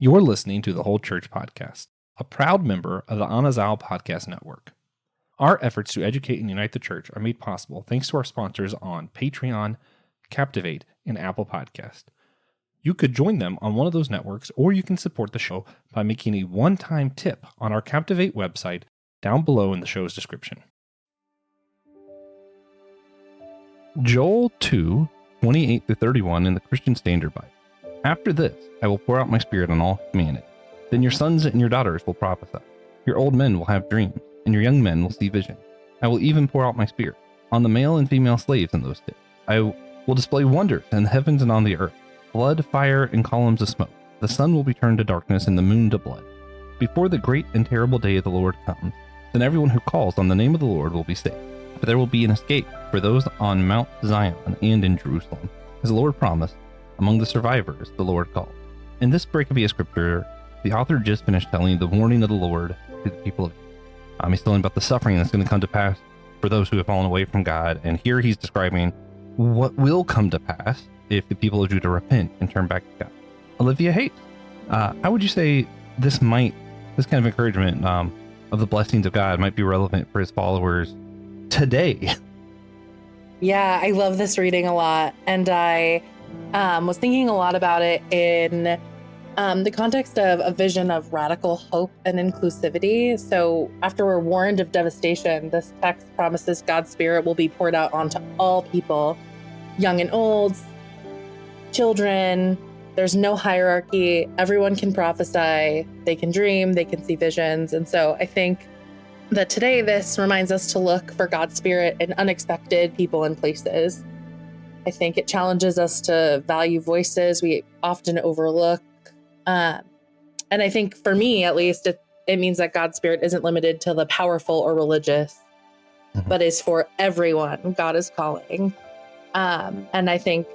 You're listening to the Whole Church Podcast, a proud member of the Anazal Podcast Network. Our efforts to educate and unite the church are made possible thanks to our sponsors on Patreon, Captivate, and Apple Podcast. You could join them on one of those networks, or you can support the show by making a one-time tip on our Captivate website down below in the show's description. Joel 2, 28-31 in the Christian Standard Bible. After this, I will pour out my spirit on all humanity. Then your sons and your daughters will prophesy. Your old men will have dreams, and your young men will see visions. I will even pour out my spirit on the male and female slaves in those days. I will display wonders in the heavens and on the earth, blood, fire, and columns of smoke. The sun will be turned to darkness and the moon to blood. Before the great and terrible day of the Lord comes, then everyone who calls on the name of the Lord will be saved. But there will be an escape for those on Mount Zion and in Jerusalem, as the Lord promised. Among the survivors, the Lord called. In this break of scripture, the author just finished telling the warning of the Lord to the people of Israel. He's telling about the suffering that's going to come to pass for those who have fallen away from God. And here he's describing what will come to pass if the people of Judah repent and turn back to God. Olivia, Haste, how would you say this kind of encouragement of the blessings of God might be relevant for his followers today? Yeah, I love this reading a lot. And I was thinking a lot about it in the context of a vision of radical hope and inclusivity. So after we're warned of devastation, this text promises God's Spirit will be poured out onto all people, young and old, children. There's no hierarchy. Everyone can prophesy. They can dream. They can see visions. And so I think that today this reminds us to look for God's Spirit in unexpected people and places. I think it challenges us to value voices we often overlook. And I think for me, at least, it means that God's Spirit isn't limited to the powerful or religious, but is for everyone God is calling. And I think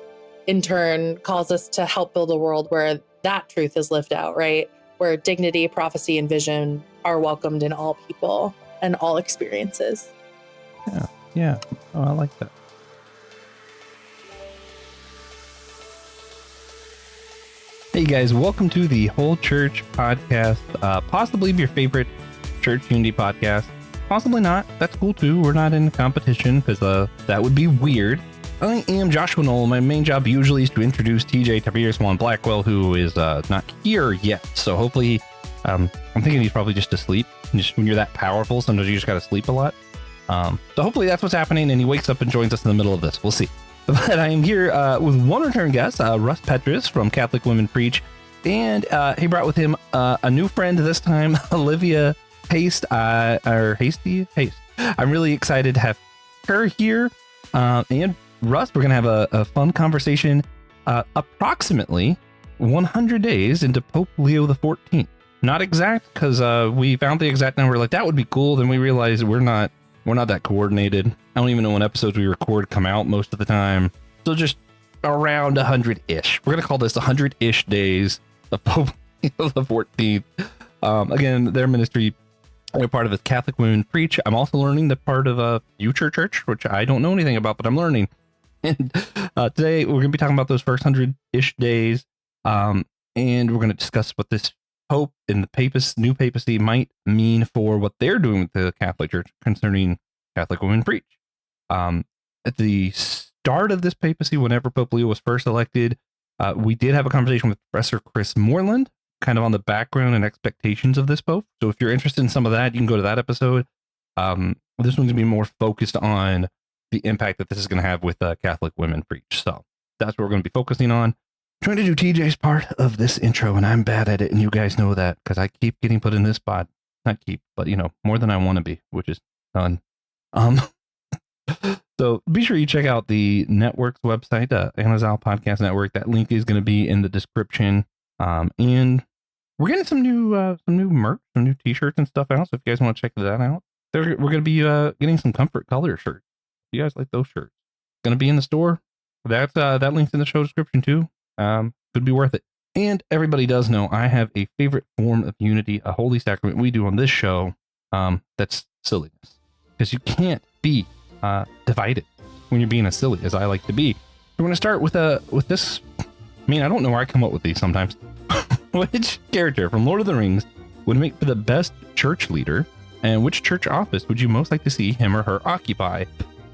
in turn calls us to help build a world where that truth is lived out, right? Where dignity, prophecy, and vision are welcomed in all people and all experiences. Yeah. Oh, I like that. Hey guys, welcome to the Whole Church Podcast, possibly your favorite church unity podcast. Possibly not. That's cool too. We're not in competition because that would be weird. I am Joshua Knoll. My main job usually is to introduce TJ Tiberius Juan Blackwell, who is not here yet. So hopefully, I'm thinking he's probably just asleep. Just when you're that powerful, sometimes you just gotta sleep a lot. So hopefully that's what's happening, and he wakes up and joins us in the middle of this. We'll see. But I am here with one return guest, Russ Petrus from Catholic Women Preach, and he brought with him a new friend this time, Olivia Haste, Haste. I'm really excited to have her here, and Russ. We're gonna have a fun conversation, approximately 100 days into Pope Leo XIV. Not exact, because we found the exact number. Like that would be cool. Then we realized we're not that coordinated. I don't even know when episodes we record come out most of the time. So just around 100-ish. We're going to call this 100-ish days of Pope Leo XIV. Again, their ministry, they're part of the Catholic Women Preach. I'm also learning the part of ushered church, which I don't know anything about, but I'm learning. And today we're going to be talking about those first 100-ish days. And we're going to discuss what this Pope and the new papacy might mean for what they're doing with the Catholic Church concerning Catholic Women Preach. At the start of this papacy, whenever Pope Leo was first elected, we did have a conversation with Professor Chris Moreland, kind of on the background and expectations of this Pope. So if you're interested in some of that, you can go to that episode. This one's going to be more focused on the impact that this is going to have with Catholic Women Preach. So that's what we're going to be focusing on. Trying to do TJ's part of this intro, and I'm bad at it, and you guys know that because I keep getting put in this spot. Not keep, but more than I want to be, which is fun. So be sure you check out the network's website, Anazal Podcast Network. That link is going to be in the description. And we're getting some new merch, some new T-shirts and stuff out. So if you guys want to check that out, we're going to be getting some Comfort Color shirts. If you guys like those shirts, it's going to be in the store. That link's in the show description too. Could be worth it. And everybody does know I have a favorite form of unity, a holy sacrament we do on this show. That's silliness, because you can't be divided when you're being as silly as I like to be. We're going to start with this. I mean, I don't know where I come up with these sometimes. Which character from Lord of the Rings would make for the best church leader, and which church office would you most like to see him or her occupy?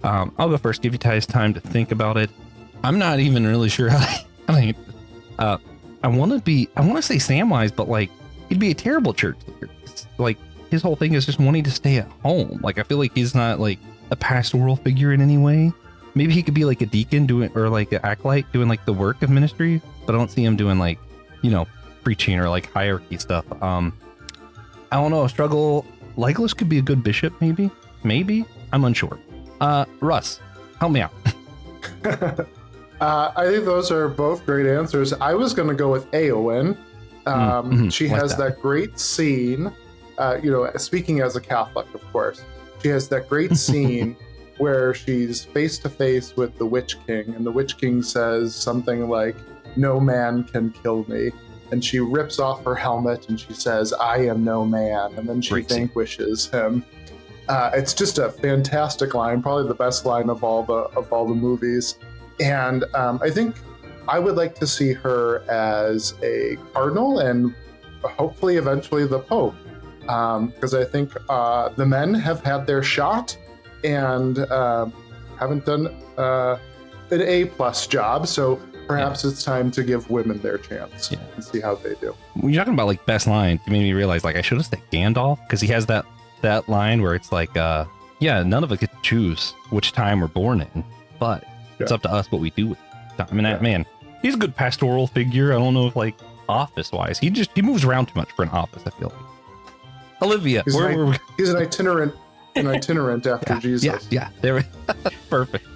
I'll go first, give you guys time to think about it. I'm not even really sure how to I want to say Samwise, but like he'd be a terrible church leader. It's like his whole thing is just wanting to stay at home. Like I feel like he's not like a pastoral figure in any way. Maybe he could be like a deacon doing, or like an acolyte doing like the work of ministry, but I don't see him doing like, preaching or like hierarchy stuff. I don't know. Struggle. Legolas could be a good bishop, maybe. I'm unsure. Russ, help me out. I think those are both great answers. I was going to go with Eowyn. She has that great scene, speaking as a Catholic, of course, she has that great scene where she's face to face with the Witch King, and the Witch King says something like, "No man can kill me." And she rips off her helmet and she says, "I am no man." And then she vanquishes him. It's just a fantastic line, probably the best line of all the movies. And I think I would like to see her as a cardinal and hopefully eventually the Pope, because I think the men have had their shot and haven't done an A+ job. So perhaps it's time to give women their chance and see how they do. When you're talking about like best lines, you made me realize like I should have said Gandalf, because he has that line where it's like, none of us get to choose which time we're born in, but it's up to us what we do with it. I mean, that man, he's a good pastoral figure. I don't know if like office wise, he moves around too much for an office, I feel like. Olivia, he's an itinerant after Jesus. Yeah, there. Perfect.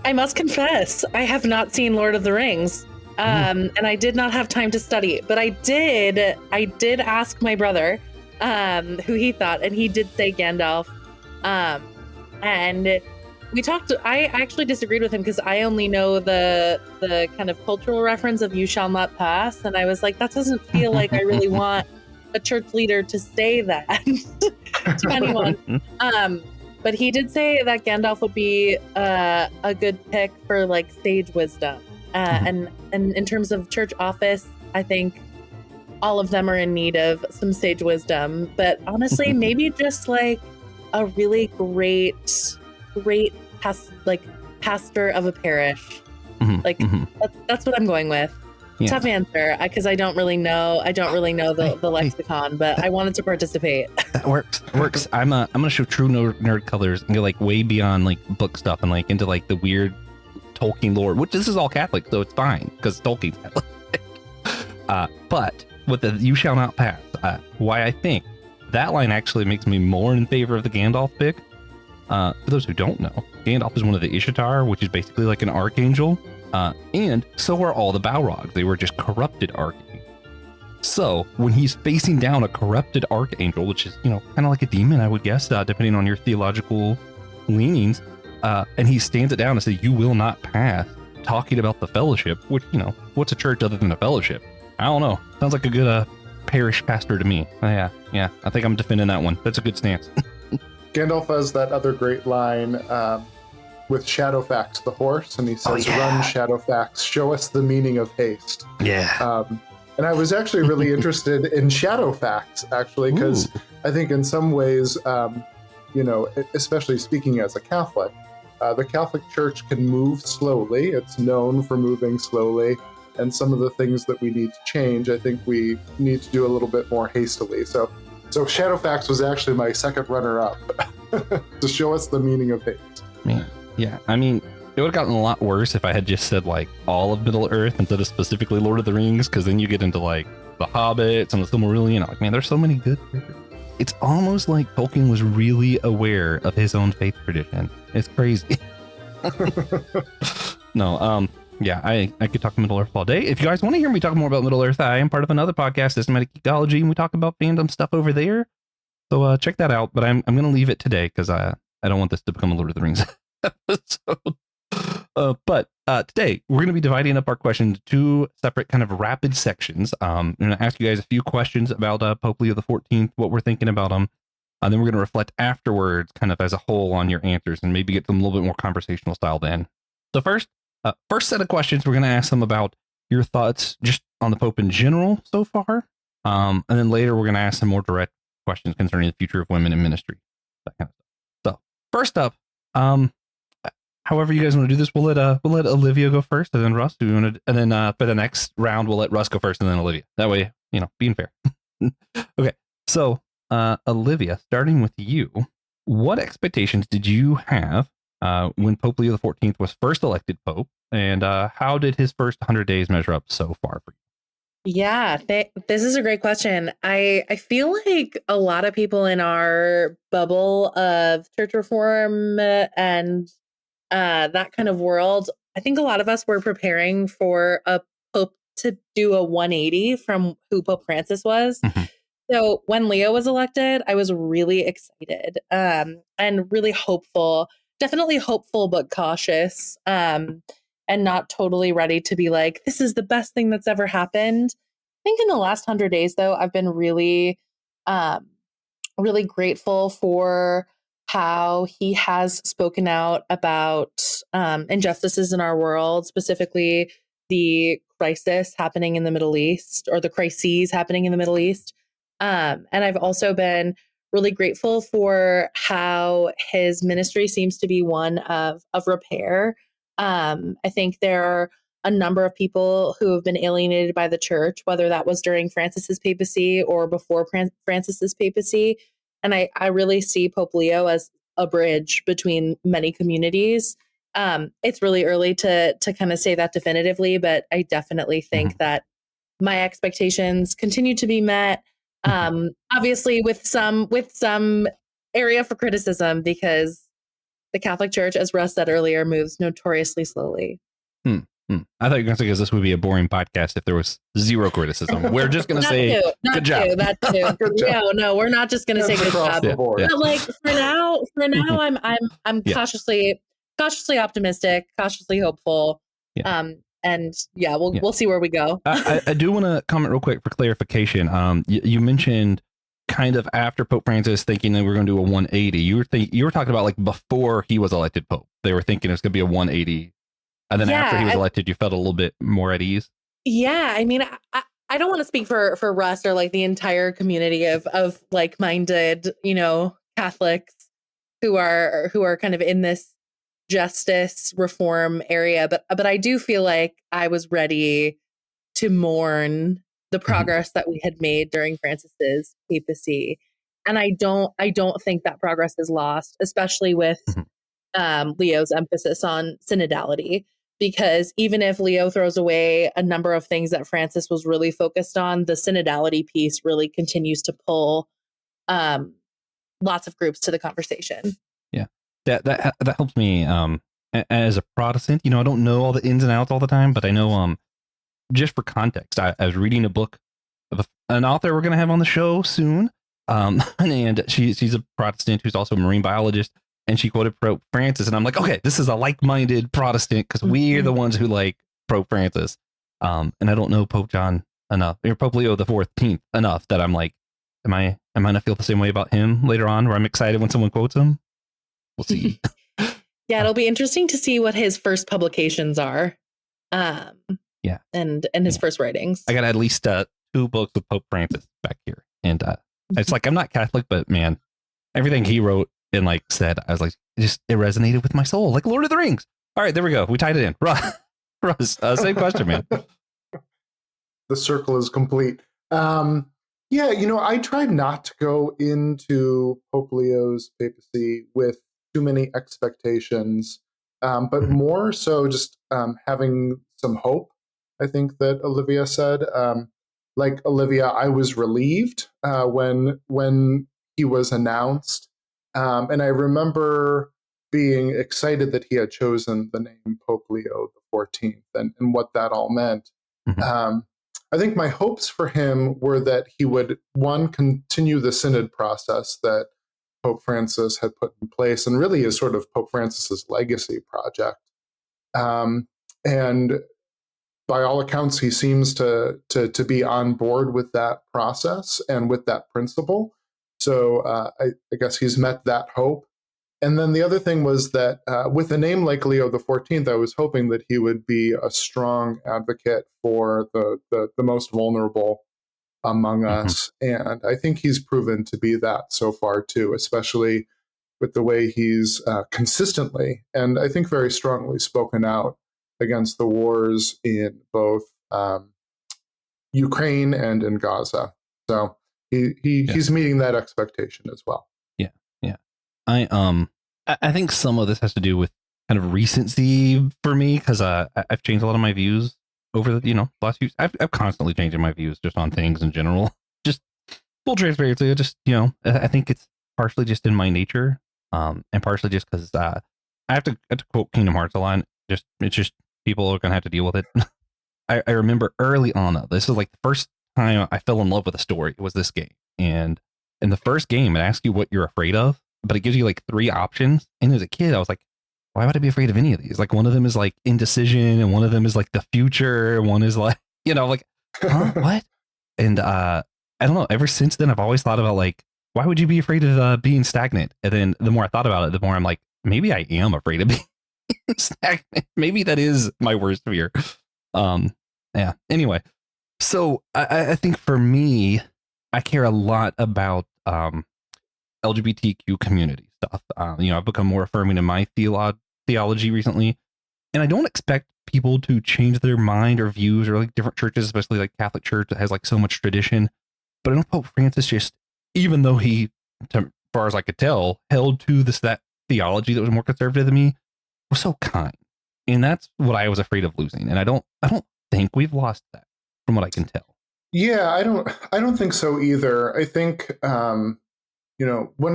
I must confess, I have not seen Lord of the Rings, and I did not have time to study. But I did ask my brother who he thought, and he did say Gandalf. And we talked. I actually disagreed with him because I only know the kind of cultural reference of "You shall not pass," and I was like, that doesn't feel like I really want a church leader to say that to anyone. But he did say that Gandalf would be a good pick for like sage wisdom. And in terms of church office, I think all of them are in need of some sage wisdom. But honestly, maybe just like a really great pastor of a parish. That's what I'm going with. Yeah. Tough answer, because I don't really know the lexicon, but I wanted to participate. That works. I'm gonna show true nerd colors and go like way beyond like book stuff and like into like the weird Tolkien lore, which this is all Catholic, so it's fine because Tolkien's Catholic. But with the "You shall not pass," why I think that line actually makes me more in favor of the Gandalf pick. For those who don't know, Gandalf is one of the Ishtar, which is basically like an archangel. And so are all the Balrogs. They were just corrupted archangels. So when he's facing down a corrupted archangel, which is, kind of like a demon, I would guess, depending on your theological leanings, and he stands it down and says, "You will not pass," talking about the fellowship, which, what's a church other than a fellowship? I don't know. Sounds like a good parish pastor to me. Yeah. I think I'm defending that one. That's a good stance. Gandalf has that other great line, with Shadowfax the horse, and he says, "Run, Shadowfax, show us the meaning of haste." Yeah. And I was actually really interested in Shadowfax, actually, because I think in some ways, especially speaking as a Catholic, the Catholic Church can move slowly. It's known for moving slowly, and some of the things that we need to change, I think we need to do a little bit more hastily. So Shadowfax was actually my second runner-up to show us the meaning of haste. Man. Yeah, I mean, it would have gotten a lot worse if I had just said like all of Middle Earth instead of specifically Lord of the Rings, because then you get into like the Hobbits and the Silmarillion. Like, man, there's so many good. It's almost like Tolkien was really aware of his own faith tradition. It's crazy. No, yeah, I could talk Middle Earth all day. If you guys want to hear me talk more about Middle Earth, I am part of another podcast, Systematic Ecology, and we talk about fandom stuff over there. So check that out. But I'm going to leave it today because I don't want this to become a Lord of the Rings episode. But today we're going to be dividing up our questions into two separate kind of rapid sections. I'm going to ask you guys a few questions about Pope Leo XIV, what we're thinking about him, and then we're going to reflect afterwards kind of as a whole on your answers and maybe get them a little bit more conversational style then. So first set of questions, we're going to ask them about your thoughts just on the Pope in general so far. And then later we're going to ask some more direct questions concerning the future of women in ministry, that kind of stuff. So first up, however you guys want to do this, we'll let Olivia go first, and then Russ. Do you want to, and then for the next round, we'll let Russ go first, and then Olivia. That way, being fair. Okay, so Olivia, starting with you, what expectations did you have when Pope Leo XIV was first elected Pope, and how did his first 100 days measure up so far for you? Yeah, this is a great question. I feel like a lot of people in our bubble of church reform and that kind of world, I think a lot of us were preparing for a Pope to do a 180 from who Pope Francis was. So when Leo was elected, I was really excited and really hopeful, definitely hopeful, but cautious. And not totally ready to be like, this is the best thing that's ever happened. I think in the last 100 days, though, I've been really, really grateful for how he has spoken out about injustices in our world, specifically the crisis happening in the Middle East, or the crises happening in the Middle East. And I've also been really grateful for how his ministry seems to be one of repair. I think there are a number of people who have been alienated by the church, whether that was during Francis's papacy or before Francis's papacy. And I really see Pope Leo as a bridge between many communities. It's really early to kind of say that definitively, but I definitely think that my expectations continue to be met. Obviously with some area for criticism, because the Catholic Church, as Russ said earlier, moves notoriously slowly. I thought you were going to say, because this would be a boring podcast if there was zero criticism. We're just going to say, good job. That too. Good job. No, we're not just going to say good job. Yeah. But like for now, I'm cautiously optimistic, cautiously hopeful. Yeah. And yeah, we'll see where we go. I do want to comment real quick for clarification. You mentioned kind of after Pope Francis thinking that we're going to do a 180. You were talking about like before he was elected Pope. They were thinking it was going to be a 180. And then after he was elected, you felt a little bit more at ease. Yeah, I mean, I don't want to speak for Russ or like the entire community of like-minded, Catholics who are kind of in this justice reform area, but I do feel like I was ready to mourn the progress that we had made during Francis's papacy, and I don't think that progress is lost, especially with Leo's emphasis on synodality. Because even if Leo throws away a number of things that Francis was really focused on, the synodality piece really continues to pull lots of groups to the conversation. Yeah, that helps me as a Protestant. I don't know all the ins and outs all the time, but I know just for context, I was reading a book of an author we're going to have on the show soon, and she's a Protestant who's also a marine biologist. And she quoted Pope Francis, and I'm like, okay, this is a like-minded Protestant, because we're the ones who like Pope Francis. And I don't know Pope John enough, or Pope Leo the XIV enough, that I'm like, am I gonna feel the same way about him later on, where I'm excited when someone quotes him? We'll see. Yeah, it'll be interesting to see what his first publications are. Yeah, and his first writings. I got at least 2 books with Pope Francis back here, and it's like, I'm not Catholic, but man, everything he wrote and like said, I was like, it resonated with my soul, like Lord of the Rings. All right, there we go. We tied it in. Russ, same question, man. The circle is complete. Yeah, I tried not to go into Pope Leo's papacy with too many expectations, but more so just having some hope. I think that Olivia said, like Olivia, I was relieved when he was announced. And I remember being excited that he had chosen the name Pope Leo XIV and what that all meant. I think my hopes for him were that he would, one, continue the synod process that Pope Francis had put in place, and really is sort of Pope Francis's legacy project. And by all accounts, he seems to be on board with that process and with that principle. So I guess he's met that hope. And then the other thing was that with a name like Leo XIV, I was hoping that he would be a strong advocate for the most vulnerable among us. And I think he's proven to be that so far too, especially with the way he's consistently and I think very strongly spoken out against the wars in both Ukraine and in Gaza. So he's meeting that expectation as well. Yeah, yeah. I think some of this has to do with kind of recency for me because I've changed a lot of my views over the last few. I've constantly changing my views just on things in general. Just full transparency. I think it's partially just in my nature, and partially just because I have to quote Kingdom Hearts a lot. It's just people are gonna have to deal with it. I remember early on, this is like the first time I fell in love with a story. It was this game, and in the first game, it asks you what you're afraid of, but it gives you like 3 options. And as a kid, I was like, why would I be afraid of any of these? Like one of them is like indecision, and one of them is like the future, and one is like, like, huh, what? And I don't know. Ever since then, I've always thought about like, why would you be afraid of being stagnant? And then the more I thought about it, the more I'm like, maybe I am afraid of being stagnant. Maybe that is my worst fear. Yeah. Anyway, so I think for me, I care a lot about LGBTQ community stuff. I've become more affirming in my theology recently, and I don't expect people to change their mind or views or like different churches, especially like Catholic Church that has like so much tradition. But I know Pope Francis just, even though he, as far as I could tell, held to that theology that was more conservative than me, was so kind, and that's what I was afraid of losing. And I don't think we've lost that, from what I can tell. Yeah, I don't think so either. I think one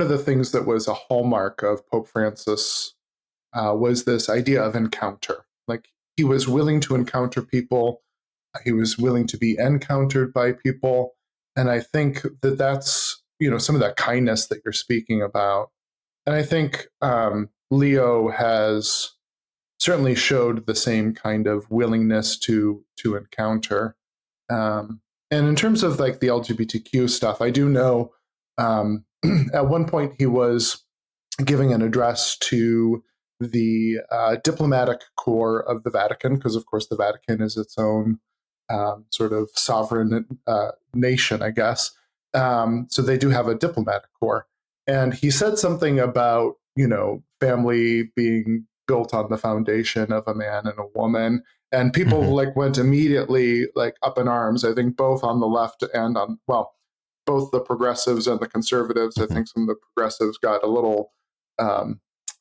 of the things that was a hallmark of Pope Francis was this idea of encounter. Like he was willing to encounter people, he was willing to be encountered by people, and I think that that's some of that kindness that you're speaking about. And I think Leo has certainly showed the same kind of willingness to encounter. And in terms of like the LGBTQ stuff, I do know at one point he was giving an address to the diplomatic corps of the Vatican, because of course the Vatican is its own sort of sovereign nation, I guess. So they do have a diplomatic corps. And he said something about, family being built on the foundation of a man and a woman. And people like went immediately like up in arms, I think both on the left and both the progressives and the conservatives. I think some of the progressives got a little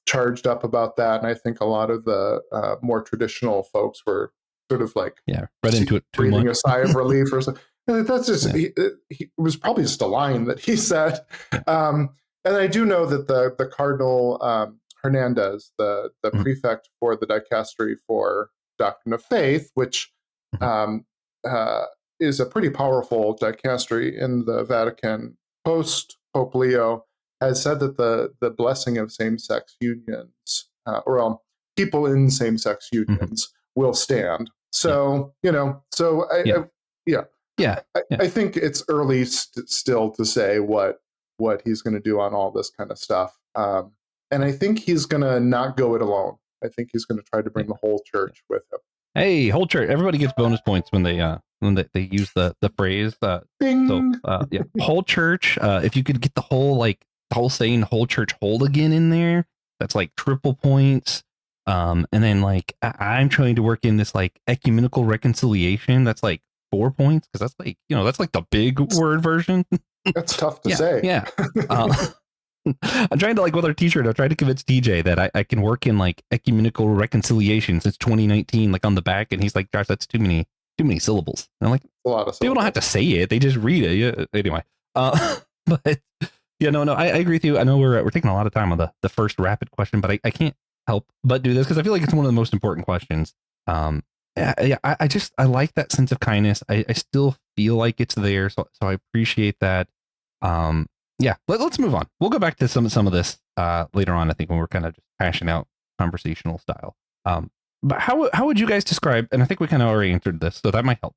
charged up about that. And I think a lot of the more traditional folks were sort of like read into it too breathing much. a sigh of relief or something. That's just, it was probably just a line that he said. And I do know that the Cardinal Hernandez, the prefect for the dicastery for Doctrine of Faith, which is a pretty powerful dicastery in the Vatican post Pope Leo, has said that the blessing of same-sex unions, people in same-sex unions, will stand. So I think it's early still to say what he's going to do on all this kind of stuff. And I think he's going to not go it alone. I think he's going to try to bring the whole church with him. Hey, whole church! Everybody gets bonus points when they use the phrase. Whole church. If you could get the whole saying "whole church whole" again in there, that's like triple points. And then like I'm trying to work in this like ecumenical reconciliation. That's like 4 points because that's like that's like the big word version. That's tough to say. Yeah. I'm trying to with our t-shirt, I'm trying to convince TJ that I can work in like ecumenical reconciliation since 2019, like on the back. And he's like, Josh, that's too many syllables. And I'm like, a lot of syllables. People don't have to say it. They just read it. Yeah. Anyway. But I agree with you. I know we're taking a lot of time on the first rapid question, but I can't help but do this because I feel like it's one of the most important questions. I like that sense of kindness. I still feel like it's there. So I appreciate that. Let's move on. We'll go back to some of this later on, I think, when we're kind of just hashing out conversational style. But how would you guys describe, and I think we kind of already answered this, so that might help.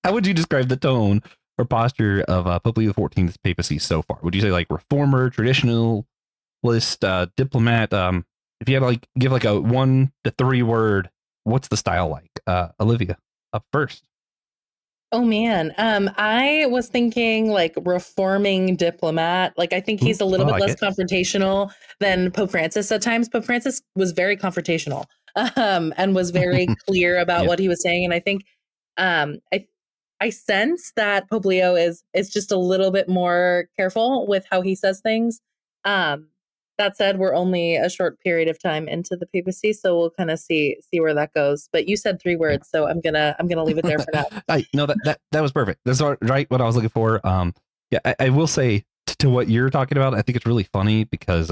How would you describe the tone or posture of Pope Leo XIV's papacy so far? Would you say like reformer, traditional, list, diplomat. If you had to like give like a 1 to 3 word, what's the style like? Olivia, up first. Oh man. I was thinking like reforming diplomat. Like I think he's Ooh, a little I bit like less it. confrontational than Pope Francis at times. Pope Francis was very confrontational, and was very clear about Yeah. what he was saying. And I think um I I sense that Pope Leo is just a little bit more careful with how he says things. Um, that said, we're only a short period of time into the papacy, so we'll kind of see where that goes. But you said 3 Yeah. words, so I'm gonna leave it there for now. No, that was perfect. That's right what I was looking for. Yeah, I will say to what you're talking about, I think it's really funny because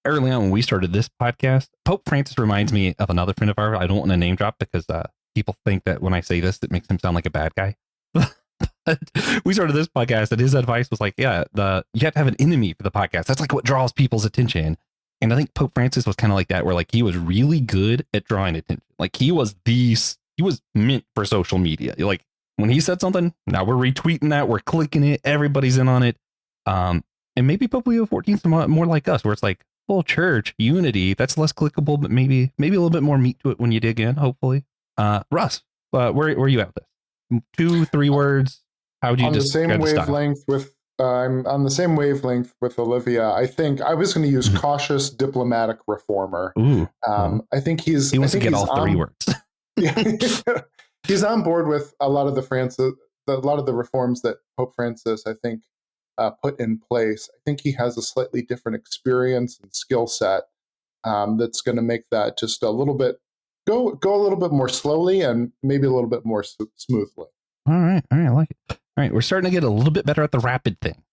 early on when we started this podcast, Pope Francis reminds me of another friend of ours. I don't want to name drop because people think that when I say this, it makes him sound like a bad guy. But we started this podcast, and his advice was like, "Yeah, you have to have an enemy for the podcast. That's like what draws people's attention." And I think Pope Francis was kind of like that, where like he was really good at drawing attention. Like he was meant for social media. Like when he said something, now we're retweeting that, we're clicking it, everybody's in on it. And maybe Pope Leo XIV is more like us, where it's like full church unity. That's less clickable, but maybe a little bit more meat to it when you dig in. Hopefully, Russ, where are you at with this? 2, 3 words. How would you On the describe same the style? wavelength with I'm on the same wavelength with Olivia. I think I was going to use cautious diplomatic reformer. Ooh, I think he wants to get all 3 words. Yeah, he's on board with a lot of a lot of the reforms that Pope Francis, I think, put in place. I think he has a slightly different experience and skill set that's going to make that just a little bit go a little bit more slowly and maybe a little bit more smoothly. All right, I like it. All right, we're starting to get a little bit better at the rapid thing.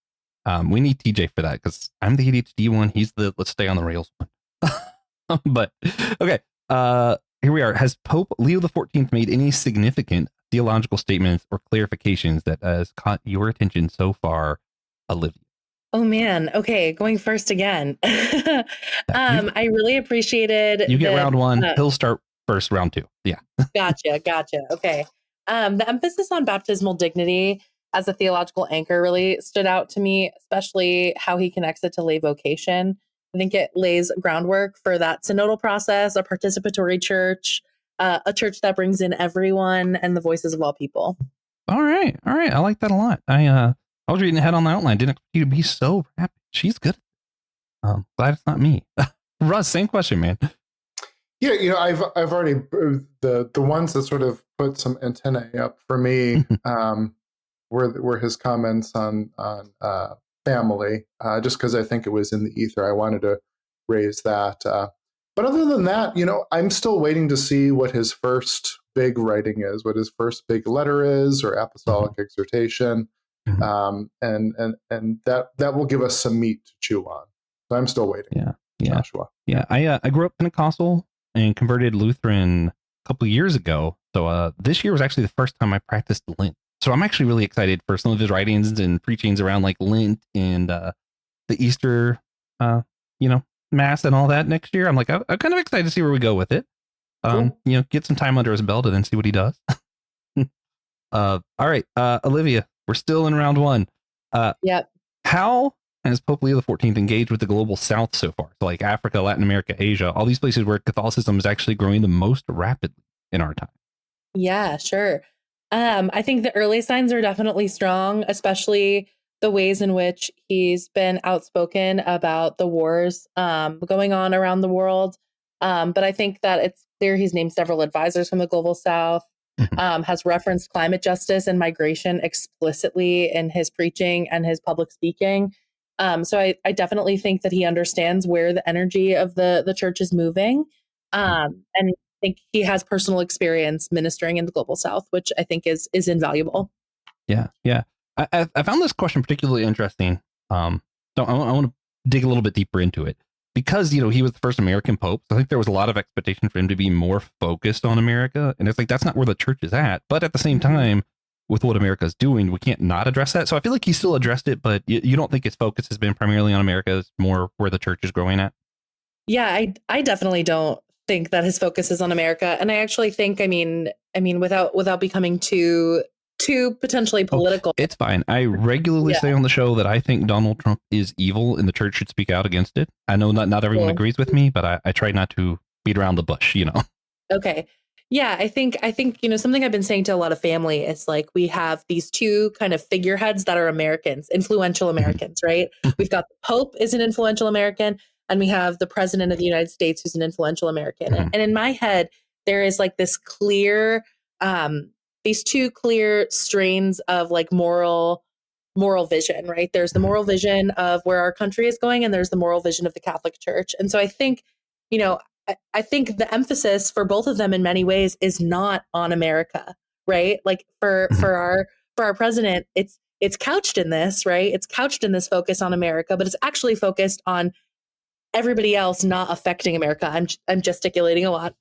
We need TJ for that because I'm the ADHD one. He's the let's stay on the rails one. But okay, here we are. Has Pope Leo XIV made any significant theological statements or clarifications that has caught your attention so far, Olivia? Oh man. Okay, going first again. I really appreciated You get that. round 1. He'll start first, round 2. Yeah. Gotcha. Okay. The emphasis on baptismal dignity as a theological anchor really stood out to me, especially how he connects it to lay vocation. I think it lays groundwork for that synodal process, a participatory church, a church that brings in everyone and the voices of all people. All right. I like that a lot. I was reading ahead on the outline. Didn't expect you to be so rapid. She's good. Glad it's not me. Russ, same question, man. Yeah, I've already the ones that sort of put some antennae up for me were his comments on family, just because I think it was in the ether. I wanted to raise that. But other than that, I'm still waiting to see what his first big writing is, what his first big letter is, or apostolic exhortation, and that will give us some meat to chew on. So I'm still waiting. Yeah. Joshua. Yeah. I grew up Pentecostal and converted Lutheran a couple of years ago. So this year was actually the first time I practiced Lent. So I'm actually really excited for some of his writings and preachings around like Lent and the Easter, Mass and all that next year. I'm kind of excited to see where we go with it. Cool. Get some time under his belt and then see what he does. All right, Olivia, we're still in round 1. Yep. How has Pope Leo XIV engaged with the global South so far? So like Africa, Latin America, Asia, all these places where Catholicism is actually growing the most rapidly in our time. Yeah, sure. I think the early signs are definitely strong, especially the ways in which he's been outspoken about the wars going on around the world. But I think that it's clear he's named several advisors from the global South, has referenced climate justice and migration explicitly in his preaching and his public speaking. So I definitely think that he understands where the energy of the church is moving. And I think he has personal experience ministering in the global South, which I think is invaluable. Yeah. I found this question particularly interesting. So I want to dig a little bit deeper into it because, he was the first American pope. So I think there was a lot of expectation for him to be more focused on America. And it's like, that's not where the church is at. But at the same time, with what America is doing, we can't not address that. So I feel like he still addressed it, but you don't think his focus has been primarily on America. It's more where the church is growing at. Yeah, I definitely don't think that his focus is on America. And I actually think, I mean, without becoming too too potentially political. It's fine. I regularly say on the show that I think Donald Trump is evil and the church should speak out against it. I know not everyone agrees with me, but I try not to beat around the bush, Okay. Yeah, I think, something I've been saying to a lot of family is like, we have these two kind of figureheads that are Americans, influential Americans, right? We've got the Pope is an influential American, and we have the President of the United States who's an influential American. And in my head, there is like this clear, these two clear strains of like moral vision, right? There's the moral vision of where our country is going, and there's the moral vision of the Catholic Church. And so I think, I think the emphasis for both of them in many ways is not on America, right? Like for our president, it's couched in this, right? It's couched in this focus on America, but it's actually focused on everybody else not affecting America. I'm gesticulating a lot.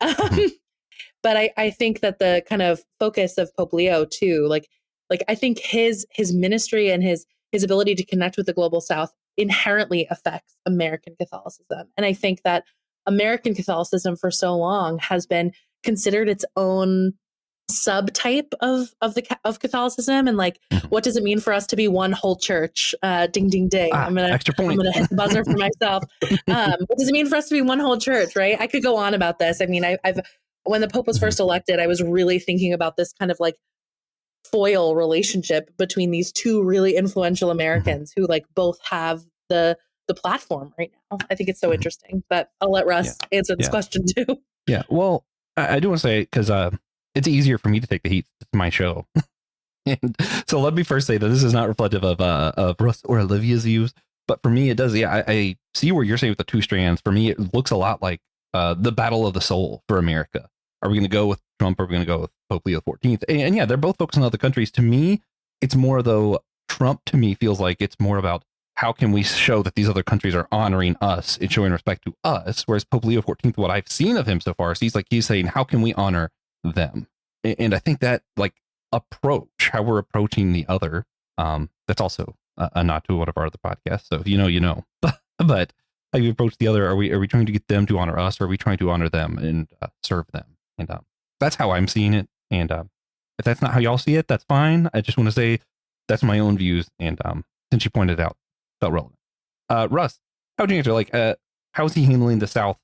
But I think that the kind of focus of Pope Leo too, like I think his ministry and his ability to connect with the global South inherently affects American Catholicism. And I think that American Catholicism for so long has been considered its own subtype of Catholicism. And like, what does it mean for us to be one whole church? Ding, ding, ding. I'm gonna hit the buzzer for myself. What does it mean for us to be one whole church? Right? I could go on about this. I mean, I've when the Pope was first elected, I was really thinking about this kind of like foil relationship between these two really influential Americans who like both have the platform right now. I think it's so interesting, but I'll let Russ answer this question too. Yeah. Well, I do want to say, because it's easier for me to take the heat. It's my show. And so let me first say that this is not reflective of Russ or Olivia's views, but for me, it does. Yeah. I see where you're saying with the two strands. For me, it looks a lot like the battle of the soul for America. Are we going to go with Trump? Or are we going to go with Pope Leo XIV? And yeah, they're both focused on other countries. To me, it's more, though, Trump to me feels like it's more about how can we show that these other countries are honoring us and showing respect to us? Whereas Pope Leo XIV, what I've seen of him so far, he's saying, how can we honor them? And I think that like approach, how we're approaching the other, that's also a nod to one of our other podcasts. So, you know, but how you approach the other, are we trying to get them to honor us, or are we trying to honor them and serve them? And that's how I'm seeing it. And if that's not how y'all see it, that's fine. I just want to say that's my own views. And since you pointed it out, felt relevant. Russ, how would you answer? Like, how's he handling the South?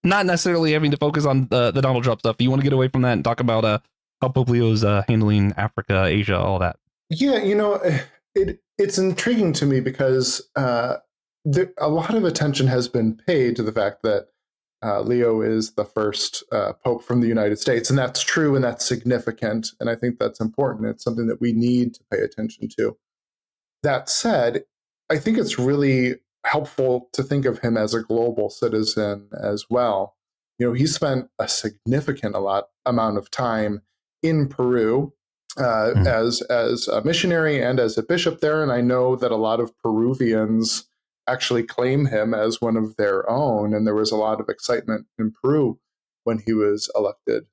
Not necessarily having to focus on the Donald Trump stuff. You want to get away from that and talk about how Pope Leo's handling Africa, Asia, all that. Yeah, it's intriguing to me because a lot of attention has been paid to the fact that Leo is the first Pope from the United States. And that's true, and that's significant. And I think that's important. It's something that we need to pay attention to. That said, I think it's really helpful to think of him as a global citizen as well. He spent a significant amount of time in Peru as a missionary and as a bishop there. And I know that a lot of Peruvians actually claim him as one of their own. And there was a lot of excitement in Peru when he was elected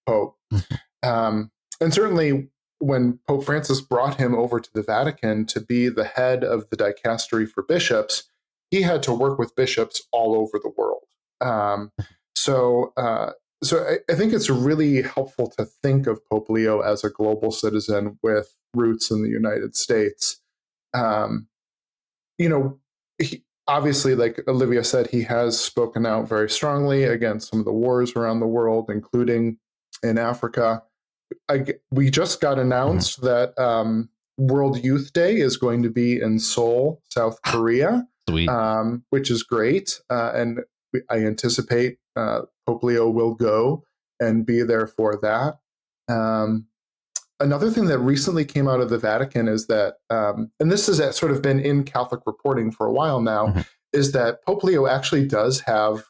Pope. And certainly when Pope Francis brought him over to the Vatican to be the head of the dicastery for bishops, he had to work with bishops all over the world. So I think it's really helpful to think of Pope Leo as a global citizen with roots in the United States. Obviously, like Olivia said, he has spoken out very strongly against some of the wars around the world, including in Africa. We just got announced that World Youth Day is going to be in Seoul, South Korea, which is great. And I anticipate Pope Leo will go and be there for that. Another thing that recently came out of the Vatican is that, and this has sort of been in Catholic reporting for a while now, is that Pope Leo actually does have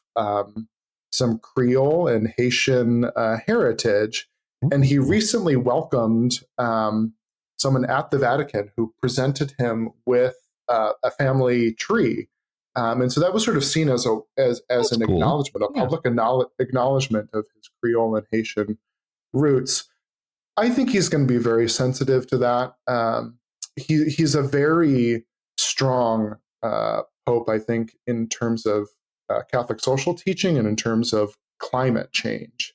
some Creole and Haitian heritage. And he recently welcomed someone at the Vatican who presented him with a family tree. And so that was sort of seen as an cool. acknowledgement, a public acknowledgement of his Creole and Haitian roots. I think he's going to be very sensitive to that. He's a very strong Pope, I think, in terms of Catholic social teaching and in terms of climate change.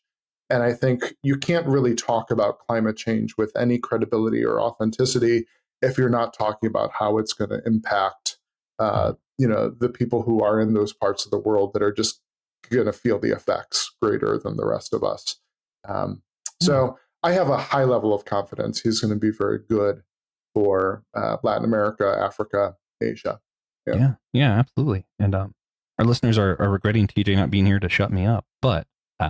And I think you can't really talk about climate change with any credibility or authenticity if you're not talking about how it's going to impact, the people who are in those parts of the world that are just going to feel the effects greater than the rest of us. So I have a high level of confidence he's going to be very good for Latin America, Africa, Asia. Yeah, absolutely. And our listeners are regretting TJ not being here to shut me up, but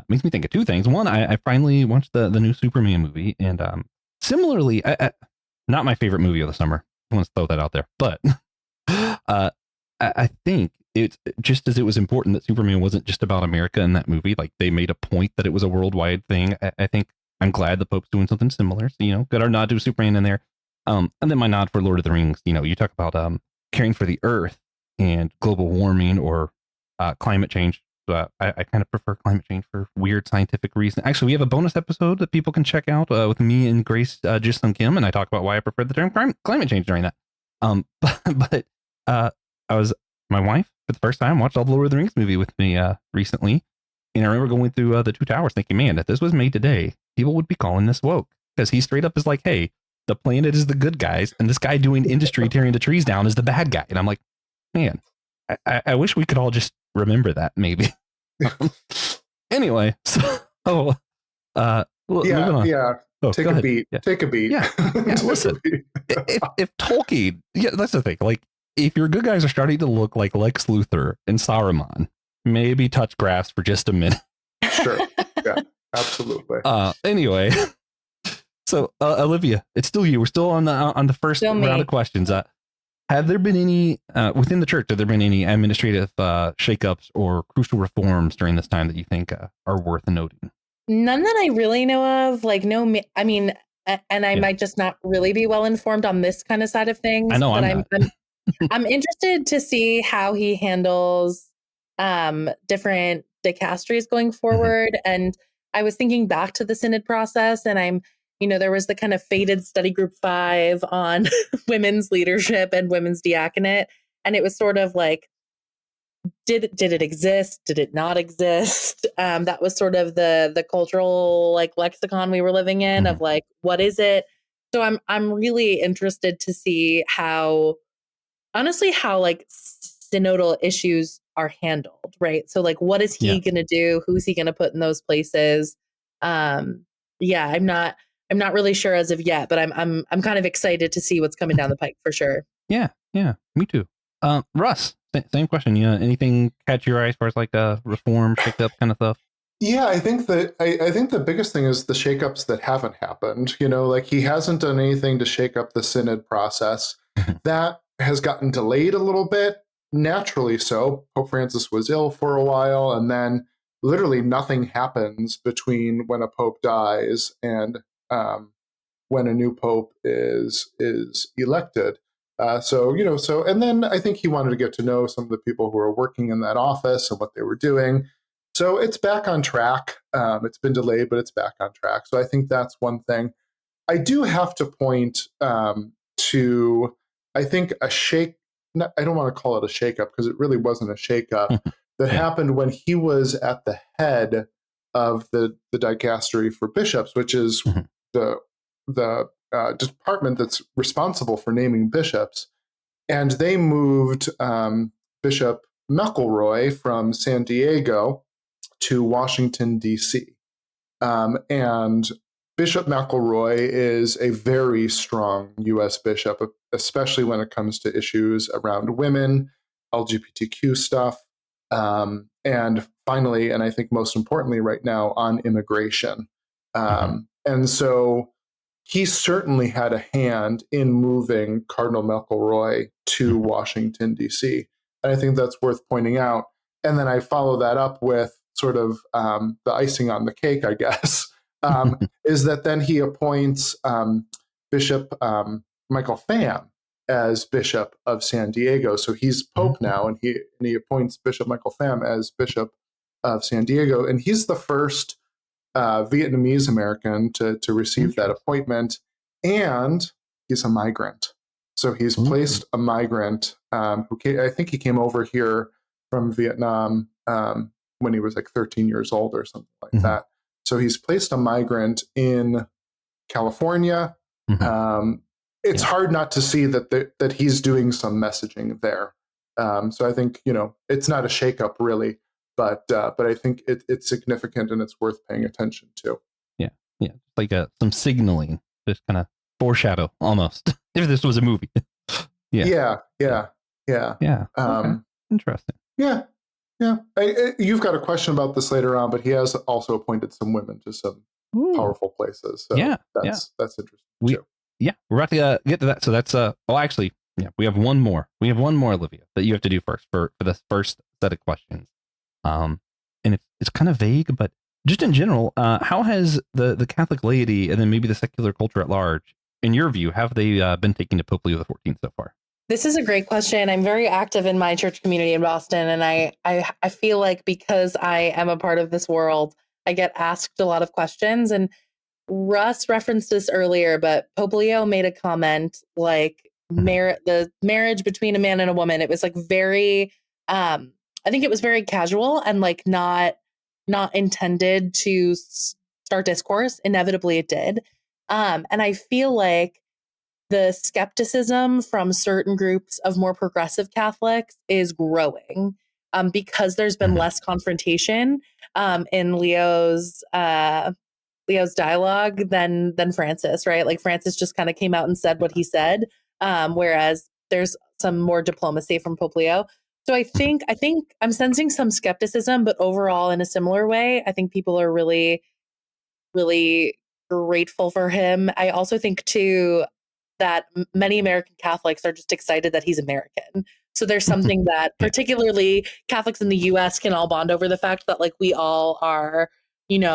makes me think of two things. One, I finally watched the new Superman movie, and similarly, not my favorite movie of the summer. I want to throw that out there, but I think it's just as it was important that Superman wasn't just about America in that movie. Like, they made a point that it was a worldwide thing. I think I'm glad the Pope's doing something similar. So, got our nod to Superman in there. And then my nod for Lord of the Rings. You talk about caring for the earth and global warming or climate change. I kind of prefer climate change for weird scientific reasons. Actually, we have a bonus episode that people can check out with me and Grace Jisung Kim, and I talk about why I prefer the term climate change during that. But my wife, for the first time, watched all the Lord of the Rings movie with me recently, and I remember going through the Two Towers thinking, man, if this was made today, people would be calling this woke, because he straight up is like, hey, the planet is the good guys, and this guy doing industry tearing the trees down is the bad guy. And I'm like, man, I wish we could all just remember that, maybe. Anyway, so moving on. Oh, take a beat. Yeah. Take a beat. Yeah. Listen, if Tolkien, that's the thing. Like, if your good guys are starting to look like Lex Luthor and Saruman, maybe touch grass for just a minute. Sure. Yeah. Absolutely. Anyway, so Olivia, it's still you. We're still on the first round of questions. Have there been any within the church? Have there been any administrative shakeups or crucial reforms during this time that you think are worth noting? None that I really know of. Like, no, I mean, and I might just not really be well informed on this kind of side of things. I know, but I'm interested to see how he handles different dicasteries going forward. Mm-hmm. And I was thinking back to the synod process, and there was the kind of faded study group 5 on women's leadership and women's diaconate. And it was sort of like, did it exist? Did it not exist? That was sort of the cultural lexicon we were living in, mm-hmm. of what is it? So I'm really interested to see how synodal issues are handled, right? So what is he going to do? Who's he going to put in those places? I'm not really sure as of yet, but I'm kind of excited to see what's coming down the pike for sure. Yeah, me too. Russ, same question. Anything catch your eye as far as reform, shake up kind of stuff? Yeah, I think that I think the biggest thing is the shakeups that haven't happened. He hasn't done anything to shake up the synod process. That has gotten delayed a little bit, naturally so. Pope Francis was ill for a while, and then literally nothing happens between when a pope dies and when a new pope is elected. And then I think he wanted to get to know some of the people who are working in that office and what they were doing. So it's back on track. It's been delayed, but it's back on track. So I think that's one thing. I do have to point to, I think, I don't want to call it a shakeup because it really wasn't a shakeup that happened when he was at the head of the dicastery for bishops, which is the department that's responsible for naming bishops. And they moved Bishop McElroy from San Diego to Washington, D.C. And Bishop McElroy is a very strong U.S. bishop, especially when it comes to issues around women, LGBTQ stuff, and finally, and I think most importantly right now, on immigration. And so he certainly had a hand in moving Cardinal McElroy to Washington, D.C. And I think that's worth pointing out. And then I follow that up with sort of the icing on the cake, I guess, is that then he appoints Bishop Michael Pham as Bishop of San Diego. So he's Pope now, and he appoints Bishop Michael Pham as Bishop of San Diego. And he's the first Vietnamese American to receive that appointment, and he's a migrant. So he's placed a migrant I think he came over here from Vietnam when he was 13 years old or something like that. So he's placed a migrant in California. It's hard not to see that he's doing some messaging there. So I think, it's not a shakeup really, but I think it's significant and it's worth paying attention to. Yeah. Yeah. Like some signaling, just kind of foreshadow almost if this was a movie. Yeah. Okay. Interesting. Yeah. You've got a question about this later on, but he has also appointed some women to some powerful places. So that's interesting too. Yeah, we're about to get to that. So that's actually, we have one more. We have one more, Olivia, that you have to do first for this first set of questions. And it's kind of vague, but just in general, how has the Catholic laity and then maybe the secular culture at large, in your view, have they been taking to Pope Leo XIV so far? This is a great question. I'm very active in my church community in Boston, and I feel like because I am a part of this world, I get asked a lot of questions. And Russ referenced this earlier, but Pope Leo made a comment like the marriage between a man and a woman. It was like very, I think it was very casual and like not intended to start discourse. Inevitably, it did, and I feel like the skepticism from certain groups of more progressive Catholics is growing because there's been less confrontation in Leo's dialogue than Francis, right? Like Francis just kind of came out and said what he said, whereas there's some more diplomacy from Pope Leo. So I think I'm sensing some skepticism, but overall in a similar way, I think people are really, really grateful for him. I also think too that many American Catholics are just excited that he's American. So there's something that particularly Catholics in the US can all bond over, the fact that like we all are, we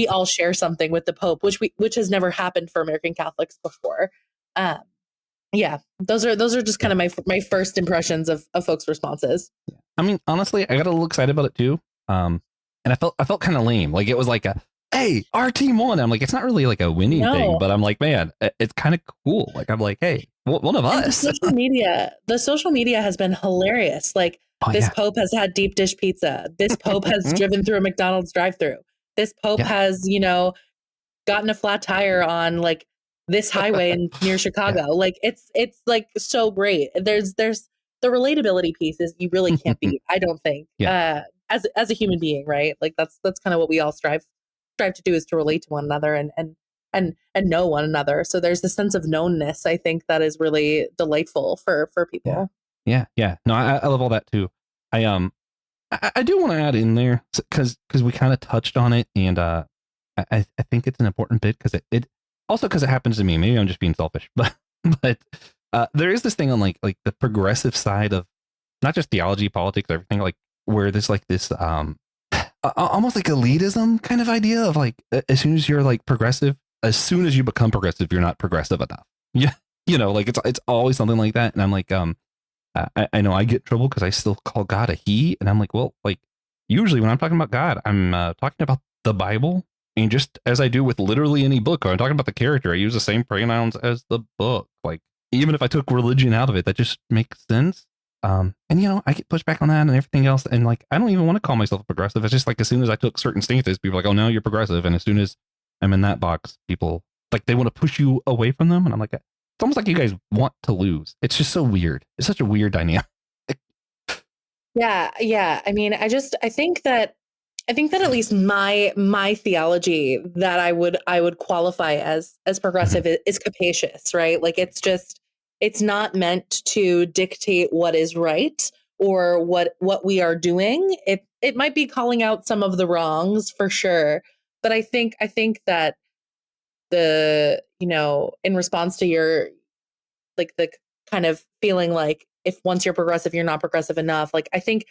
all share something with the Pope, which has never happened for American Catholics before. Those are just kind of my first impressions of folks' responses. I mean, honestly, I got a little excited about it too. And I felt kind of lame. Like it was like hey, our team won. I'm like, it's not really like a winning thing, but I'm like, man, it's kind of cool. Like, I'm like, hey, one of us. The social media has been hilarious. Like this Pope has had deep dish pizza. This Pope has driven through a McDonald's drive-through. This Pope has, gotten a flat tire on like this highway near Chicago. Like it's like so great. There's the relatability pieces you really can't beat, I don't think. As a human being, right? Like that's kind of what we all strive to do, is to relate to one another and know one another. So there's this sense of knownness, I think, that is really delightful for people. Yeah. No, I love all that too. I do want to add in there because we kind of touched on it, and I think it's an important bit because it also, because it happens to me. Maybe I'm just being selfish, but there is this thing on like the progressive side of not just theology, politics, everything, like where there's like this almost like elitism kind of idea of like, as soon as you're like progressive, as soon as you become progressive, you're not progressive enough. Yeah. Like it's always something like that. And I'm like, I know I get in trouble because I still call God a he. And I'm like, well, like usually when I'm talking about God, I'm talking about the Bible. And just as I do with literally any book, or I'm talking about the character, I use the same pronouns as the book. Like, even if I took religion out of it, that just makes sense. And I get pushed back on that and everything else. And like, I don't even want to call myself a progressive. It's just like, as soon as I took certain stances, people are like, oh, now you're progressive. And as soon as I'm in that box, people like, they want to push you away from them. And I'm like, it's almost like you guys want to lose. It's just so weird. It's such a weird dynamic. Yeah. I mean, I think that at least my theology that I would qualify as progressive is capacious, right? Like it's not meant to dictate what is right or what we are doing. It might be calling out some of the wrongs for sure, but I think that in response to your like the kind of feeling like if once you're progressive you're not progressive enough, like I think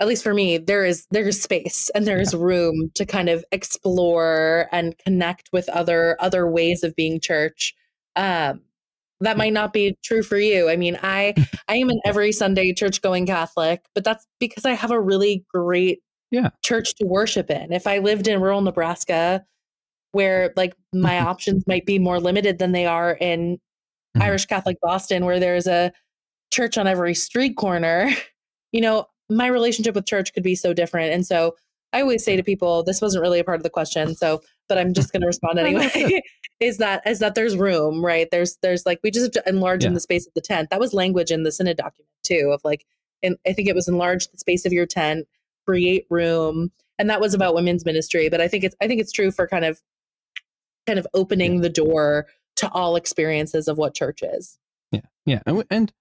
at least for me, there is space and there is room to kind of explore and connect with other ways of being church. That might not be true for you. I mean, I am an every Sunday church going Catholic, but that's because I have a really great church to worship in. If I lived in rural Nebraska, where like my options might be more limited than they are in Irish Catholic Boston, where there's a church on every street corner, my relationship with church could be so different. And so I always say to people, this wasn't really a part of the question, but I'm just going to respond anyway, is that there's room, right? There's like, we just have to enlarge in the space of the tent. That was language in the synod document too, of like, and I think it was enlarge the space of your tent, create room. And that was about women's ministry. But I think it's true for kind of opening the door to all experiences of what church is. Yeah. And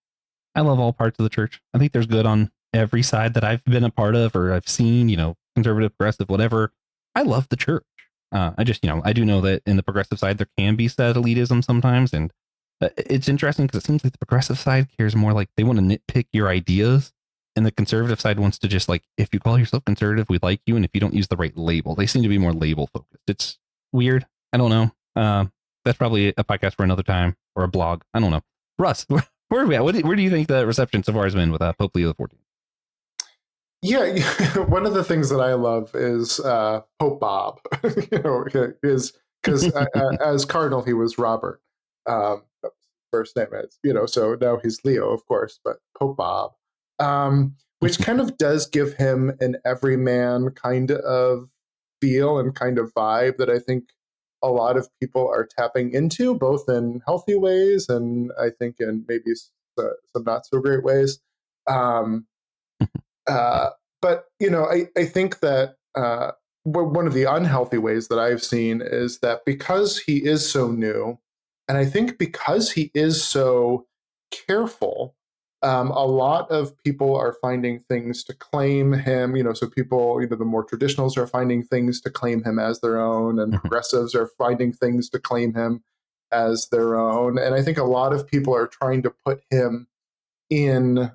I love all parts of the church. I think there's good on every side that I've been a part of or I've seen, conservative, progressive, whatever. I love the church. I just, I do know that in the progressive side, there can be said elitism sometimes. And it's interesting because it seems like the progressive side cares more like they want to nitpick your ideas. And the conservative side wants to just like, if you call yourself conservative, we like you. And if you don't use the right label, they seem to be more label focused. It's weird. I don't know. That's probably a podcast for another time or a blog. I don't know. Russ, where are we at? Where do you think the reception so far has been with Pope Leo XIV? Yeah, one of the things that I love is Pope Bob. Is because as Cardinal he was Robert, first name is so now he's Leo, of course, but Pope Bob, which kind of does give him an everyman kind of feel and kind of vibe that I think a lot of people are tapping into, both in healthy ways and I think in maybe some not so great ways. But I think that one of the unhealthy ways that I've seen is that because he is so new, and I think because he is so careful, a lot of people are finding things to claim him. So people, the more traditionals are finding things to claim him as their own, and progressives are finding things to claim him as their own. And I think a lot of people are trying to put him in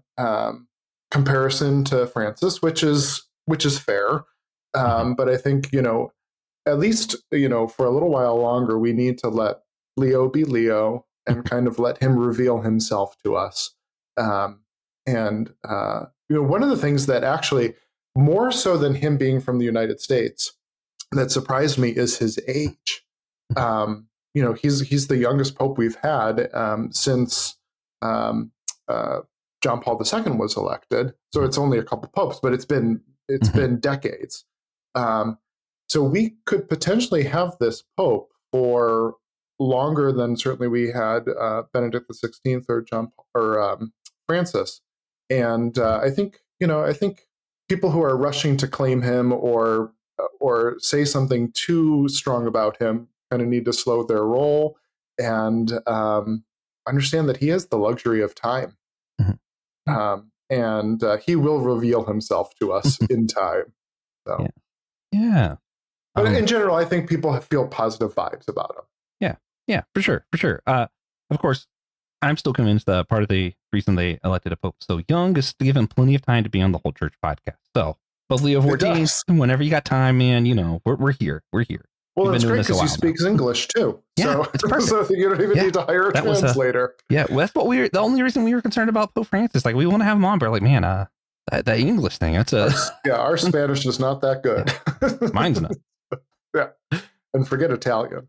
comparison to Francis, which is fair. But I think, at least, for a little while longer, we need to let Leo be Leo and kind of let him reveal himself to us. One of the things that actually, more so than him being from the United States, that surprised me is his age. He's the youngest pope we've had since John Paul II was elected. So it's only a couple popes, but it's been decades. So we could potentially have this pope for longer than certainly we had Benedict XVI or Francis. And I think people who are rushing to claim him or say something too strong about him kind of need to slow their roll and understand that he has the luxury of time. And he will reveal himself to us in time. So. Yeah. But in general, I think people feel positive vibes about him. Yeah, for sure. Of course, I'm still convinced that part of the reason they elected a pope so young is to give him plenty of time to be on the Whole Church podcast. So, Pope Leo XIV, whenever you got time, man, we're here. We're here. Well, it's great because he speaks English too. Yeah, so, it's perfect. So you don't even need to hire a translator. That's what the only reason we were concerned about Pope Francis. Like, we want to have him on, but like, man, that English thing, that's our Spanish is not that good. Yeah. Mine's not. Yeah. And forget Italian.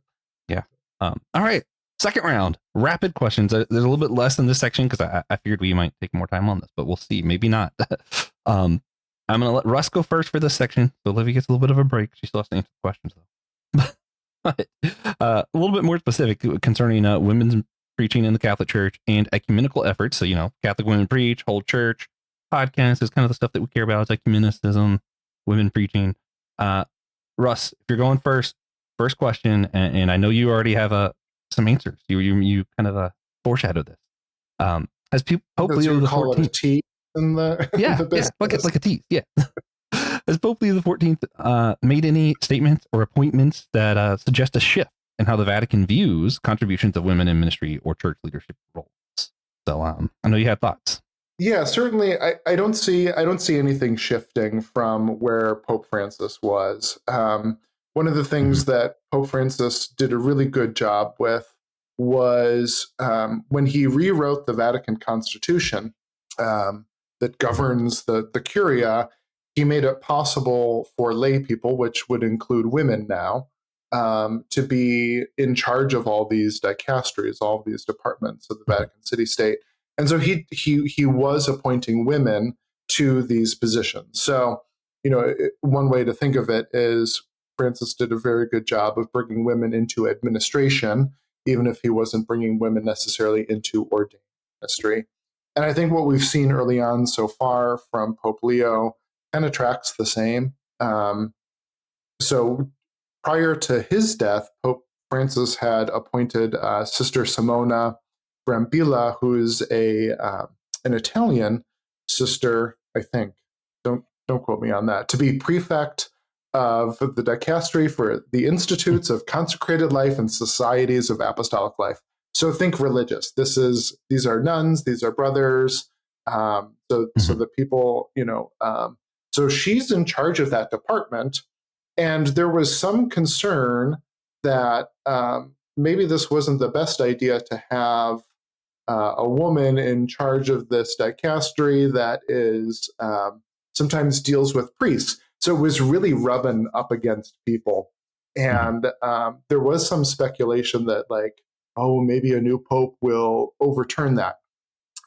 Yeah. All right. Second round, rapid questions. There's a little bit less in this section because I figured we might take more time on this, but we'll see. Maybe not. I'm going to let Russ go first for this section. So Olivia gets a little bit of a break. She still has to answer the questions, though. But a little bit more specific concerning women's preaching in the Catholic Church and ecumenical efforts. So, Catholic women preach, whole church, podcast is kind of the stuff that we care about. It's ecumenicism, women preaching. Russ, if you're going first question, and I know you already have some answers. You kind of foreshadowed this. Has Pope Leo the 14th in the like a tease, yeah. Has Pope Leo XIV made any statements or appointments that suggest a shift in how the Vatican views contributions of women in ministry or church leadership roles? So I know you have thoughts. Yeah, certainly. I don't see anything shifting from where Pope Francis was. One of the things that Pope Francis did a really good job with was when he rewrote the Vatican Constitution that governs the Curia. He made it possible for lay people, which would include women now, to be in charge of all these dicasteries, all these departments of the Vatican City State. And so he was appointing women to these positions. So one way to think of it is Francis did a very good job of bringing women into administration, even if he wasn't bringing women necessarily into ordained ministry. And I think what we've seen early on so far from Pope Leo kind of tracks the same. So prior to his death, Pope Francis had appointed Sister Simona Brambilla, who is an Italian sister, I think. Don't quote me on that, to be prefect of the dicastery for the Institutes of Consecrated Life and Societies of Apostolic Life. So think religious. These are nuns, these are brothers. So the people, so she's in charge of that department. And there was some concern that maybe this wasn't the best idea to have a woman in charge of this dicastery that is sometimes deals with priests. So it was really rubbing up against people. And there was some speculation that maybe a new pope will overturn that.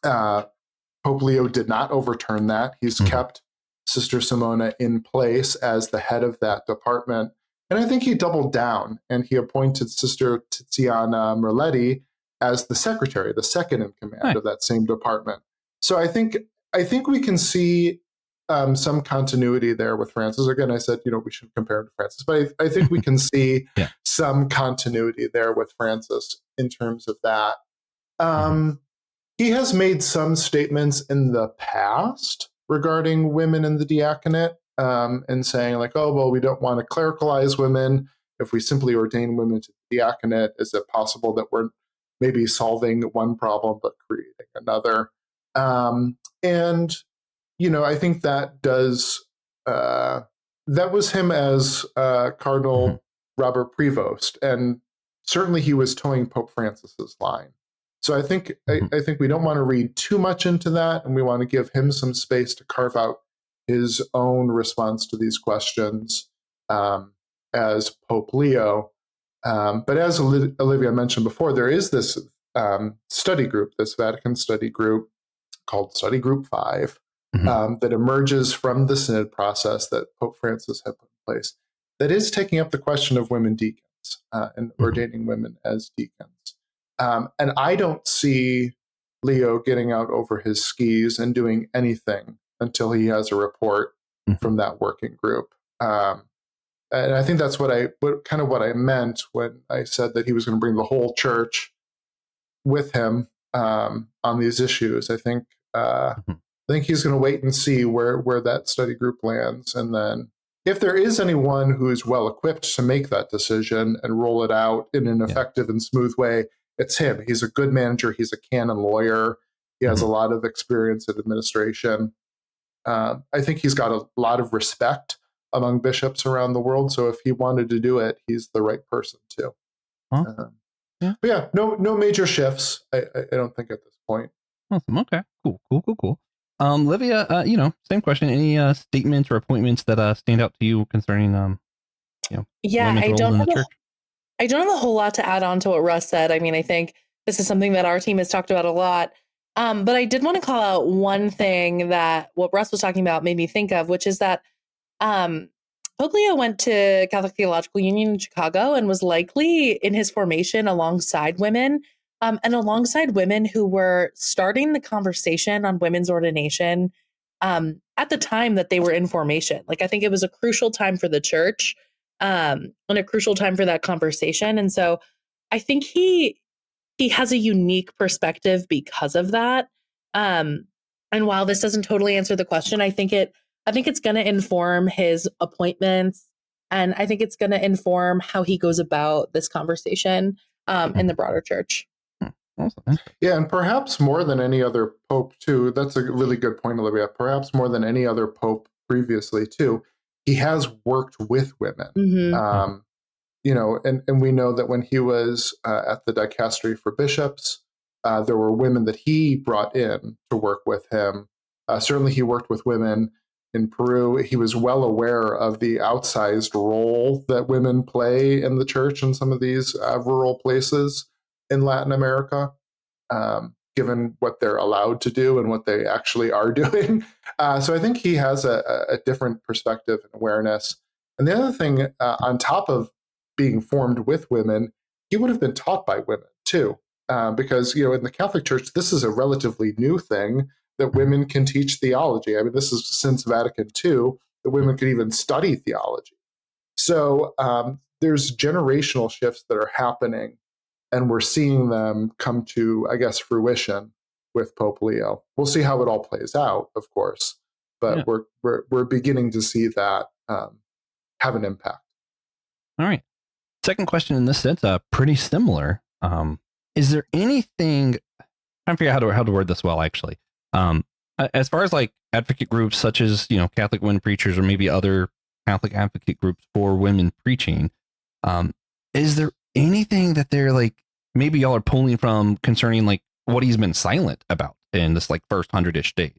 Pope Leo did not overturn that. He's kept Sister Simona in place as the head of that department. And I think he doubled down and he appointed Sister Tiziana Merletti as the secretary, the second in command of that same department. So I think we can see some continuity there with Francis. Again, I said, we should compare him to Francis, but I think we can see some continuity there with Francis in terms of that. He has made some statements in the past regarding women in the diaconate and saying we don't want to clericalize women. If we simply ordain women to the diaconate, is it possible that we're maybe solving one problem but creating another? And I think that does that was him as Cardinal Robert Prevost, and certainly he was towing Pope Francis's line. So I think we don't want to read too much into that, and we want to give him some space to carve out his own response to these questions as Pope Leo. But as Olivia mentioned before, there is this study group, this Vatican study group called Study Group 5, that emerges from the synod process that Pope Francis had put in place, that is taking up the question of women deacons and ordaining women as deacons. And I don't see Leo getting out over his skis and doing anything until he has a report from that working group. And I think that's what I meant when I said that he was going to bring the whole church with him on these issues. I think he's going to wait and see where that study group lands, and then if there is anyone who is well equipped to make that decision and roll it out in an effective and smooth way, it's him. He's a good manager. He's a canon lawyer. He has a lot of experience in administration. I think he's got a lot of respect among bishops around the world. So if he wanted to do it, he's the right person too. But no major shifts. I don't think at this point. Awesome. Okay. Cool. Olivia, same question. Any statements or appointments that stand out to you concerning I don't have a whole lot to add on to what Russ said. I mean, I think this is something that our team has talked about a lot. But I did want to call out one thing that what Russ was talking about made me think of, which is that Pope Leo went to Catholic Theological Union in Chicago and was likely in his formation alongside women. And alongside women who were starting the conversation on women's ordination at the time that they were in formation. I think it was a crucial time for the church and a crucial time for that conversation. And so I think he has a unique perspective because of that. And while this doesn't totally answer the question, I think it's going to inform his appointments, and I think it's going to inform how he goes about this conversation in the broader church. Awesome. Yeah, and perhaps more than any other pope too. That's a really good point, Olivia. Perhaps more than any other pope previously too, he has worked with women. And we know that when he was at the dicastery for bishops, there were women that he brought in to work with him. Certainly, he worked with women in Peru. He was well aware of the outsized role that women play in the church in some of these rural places in Latin America. given what they're allowed to do and what they actually are doing. So I think he has a different perspective and awareness. And the other thing, on top of being formed with women, he would have been taught by women too, because in the Catholic Church, this is a relatively new thing that women can teach theology. I mean, this is since Vatican II that women could even study theology. So there's generational shifts that are happening, and we're seeing them come to, I guess, fruition with Pope Leo. We'll see how it all plays out, of course, but we're beginning to see that have an impact. All right. Second question in this sense, pretty similar. Is there anything? I'm trying to figure out how to word this well, actually. As far as like advocate groups such as Catholic women preachers or maybe other Catholic advocate groups for women preaching, is there anything that they're like maybe y'all are pulling from concerning like what he's been silent about in this like first 100-ish days?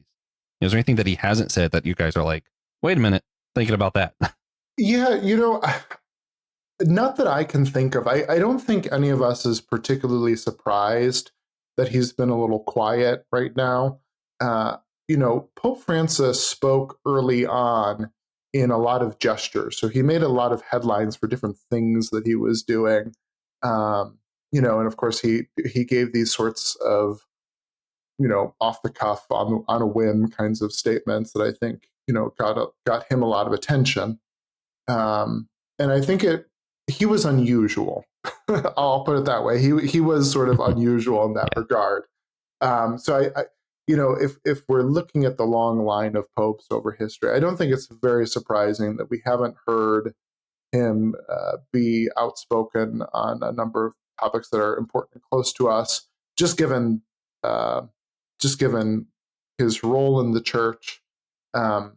Is there anything that he hasn't said that you guys are like, wait a minute, thinking about that? Yeah, not that I can think of. I don't think any of us is particularly surprised that he's been a little quiet right now. Pope Francis spoke early on in a lot of gestures. So he made a lot of headlines for different things that he was doing. And of course he gave these sorts of, off the cuff on a whim kinds of statements that I think, got him a lot of attention. And I think he was unusual. I'll put it that way. He was sort of unusual in that regard. So I if we're looking at the long line of popes over history, I don't think it's very surprising that we haven't heard him be outspoken on a number of topics that are important and close to us, just given his role in the church. But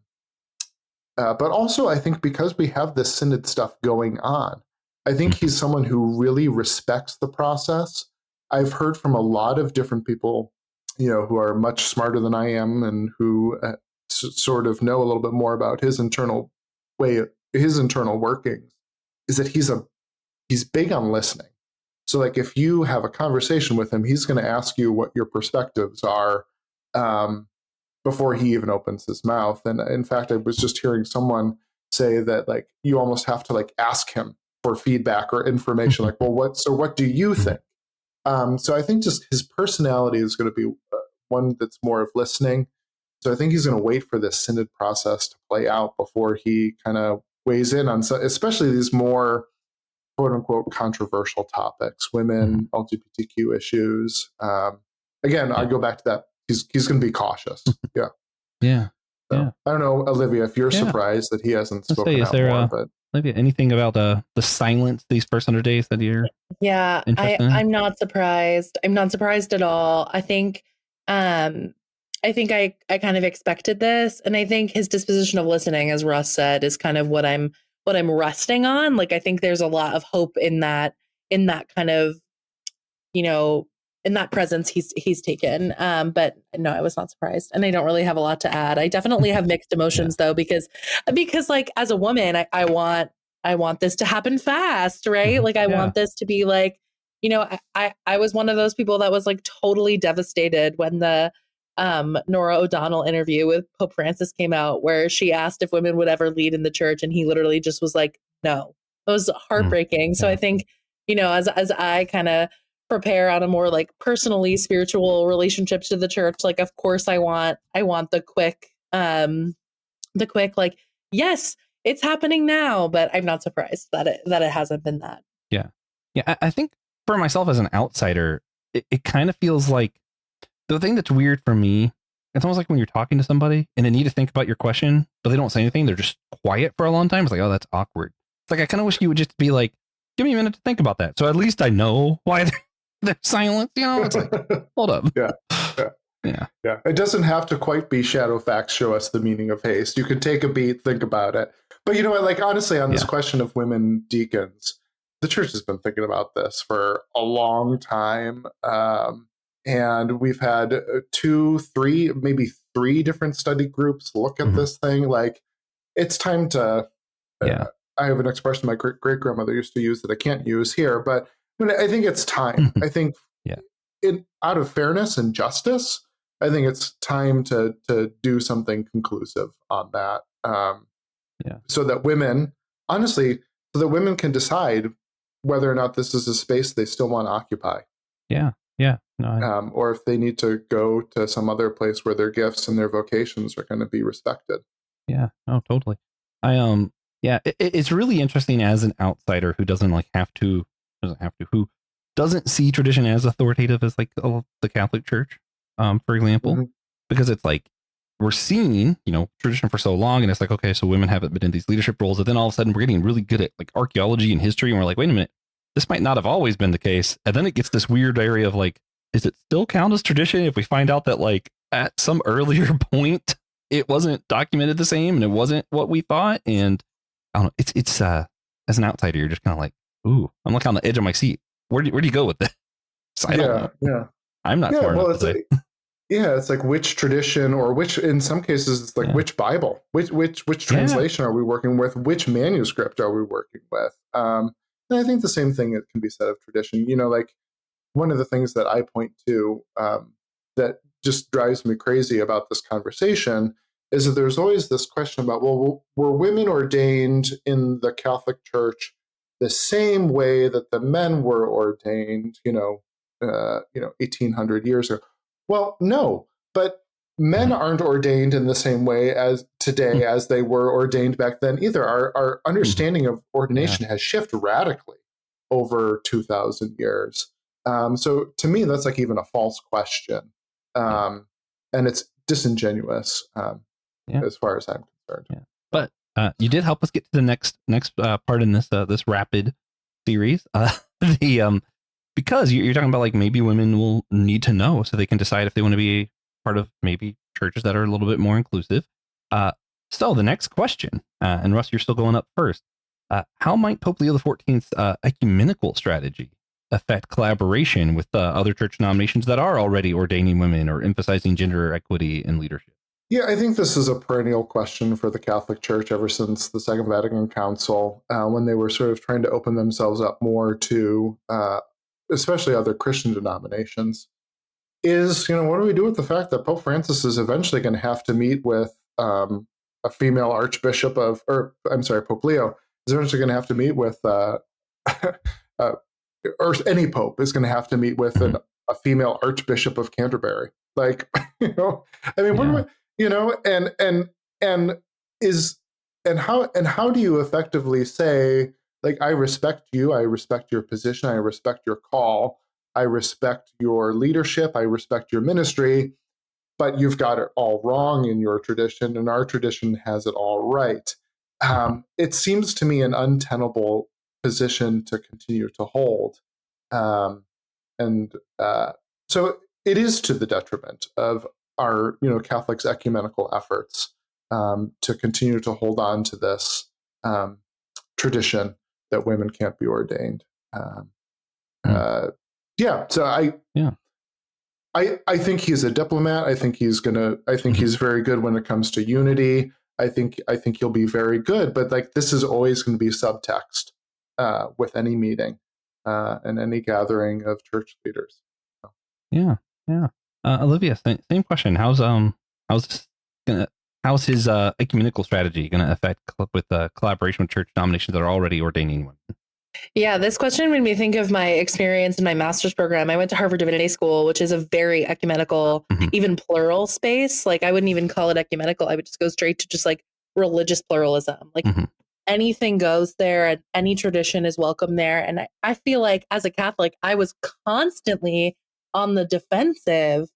also, I think because we have this synod stuff going on, I think he's someone who really respects the process. I've heard from a lot of different people, who are much smarter than I am and who sort of know a little bit more about his internal workings, is that he's big on listening. So like if you have a conversation with him, he's going to ask you what your perspectives are before he even opens his mouth. And in fact, I was just hearing someone say that like you almost have to like ask him for feedback or information. Like, well, what do you think? So I think just his personality is going to be one that's more of listening. So I think he's going to wait for this synod process to play out before he kind of weighs in on, especially these more quote unquote controversial topics, women, LGBTQ issues. Again, I go back to that. He's going to be cautious. Yeah. Yeah. So, yeah. I don't know, Olivia, if you're surprised that he hasn't spoken out more, but Olivia, anything about the silence these first 100 days that you're I'm not surprised. I'm not surprised at all. I think I kind of expected this, and I think his disposition of listening, as Russ said, is kind of what I'm resting on. Like I think there's a lot of hope in that kind of, in that presence he's taken. But no, I was not surprised, and I don't really have a lot to add. I definitely have mixed emotions though, because like as a woman, I want this to happen fast, right? Like I want this to be like, I was one of those people that was like totally devastated when the Nora O'Donnell interview with Pope Francis came out, where she asked if women would ever lead in the church, and he literally just was like, no. It was heartbreaking. So I think, as I kind of prepare on a more like personally spiritual relationship to the church, like of course I want the quick like, yes, it's happening now, but I'm not surprised that it hasn't been that. Yeah. I think for myself as an outsider, it kind of feels like the thing that's weird for me, it's almost like when you're talking to somebody and they need to think about your question, but they don't say anything. They're just quiet for a long time. It's like, oh, that's awkward. It's like, I kind of wish you would just be like, give me a minute to think about that. So at least I know why they're silent. It's like, hold up. Yeah. It doesn't have to quite be shadow facts show us the meaning of haste. You could take a beat, think about it. But like honestly, on this question of women deacons, the church has been thinking about this for a long time. And we've had 2, 3, maybe 3 different study groups look at this thing. Like it's time to, I have an expression my great grandmother used to use that I can't use here, but I think it's time. I think out of fairness and justice, I think it's time to do something conclusive on that. So that women, honestly, so that women can decide whether or not this is a space they still want to occupy. Yeah. No, or if they need to go to some other place where their gifts and their vocations are going to be respected. Yeah. No, totally. It's really interesting as an outsider who doesn't who doesn't see tradition as authoritative as like the Catholic Church, for example, because it's like we're seeing, tradition for so long, and it's like, okay, so women haven't been in these leadership roles, and then all of a sudden we're getting really good at like archaeology and history, and we're like, wait a minute, this might not have always been the case. And then it gets this weird area of like, is it still count as tradition if we find out that like at some earlier point it wasn't documented the same and it wasn't what we thought? And I don't know, it's as an outsider, you're just kind of like, ooh, I'm like on the edge of my seat. Where do you go with this? I don't know. I'm not smart enough to say. It's like which tradition, or which, in some cases, it's like which Bible, which translation are we working with? Which manuscript are we working with? And I think the same thing can be said of tradition. Like one of the things that I point to that just drives me crazy about this conversation is that there's always this question about, well, were women ordained in the Catholic Church the same way that the men were ordained, 1800 years ago? Well, no, but men aren't ordained in the same way as today as they were ordained back then either. Our understanding of ordination has shifted radically over 2,000 years. So to me, that's like even a false question. And it's disingenuous as far as I'm concerned. Yeah. But you did help us get to the next part in this rapid series. Because you're talking about like maybe women will need to know so they can decide if they want to be part of maybe churches that are a little bit more inclusive. So the next question, and Russ, you're still going up first. How might Pope Leo XIV's ecumenical strategy affect collaboration with other church denominations that are already ordaining women or emphasizing gender equity in leadership? Yeah, I think this is a perennial question for the Catholic Church ever since the Second Vatican Council, when they were sort of trying to open themselves up more to especially other Christian denominations, is, what do we do with the fact that Pope Francis is eventually going to have to meet with a female archbishop Pope Leo is eventually going to have to meet with, or any pope is going to have to meet with a female archbishop of Canterbury. Like, what do we, how do you effectively say, like, I respect you, I respect your position, I respect your call, I respect your leadership, I respect your ministry, but you've got it all wrong in your tradition, and our tradition has it all right. It seems to me an untenable position to continue to hold. So it is to the detriment of our, Catholics' ecumenical efforts to continue to hold on to this tradition that women can't be ordained. So I think he's a diplomat. I think he's very good when it comes to unity. I think he'll be very good, but like this is always going to be subtext with any meeting and any gathering of church leaders. Yeah. Olivia, same question. How's his ecumenical strategy going to affect with collaboration with church denominations that are already ordaining women? Yeah, this question made me think of my experience in my master's program. I went to Harvard Divinity School, which is a very ecumenical, even plural space. Like I wouldn't even call it ecumenical. I would just go straight to just like religious pluralism. Like anything goes there and any tradition is welcome there. And I feel like as a Catholic, I was constantly on the defensive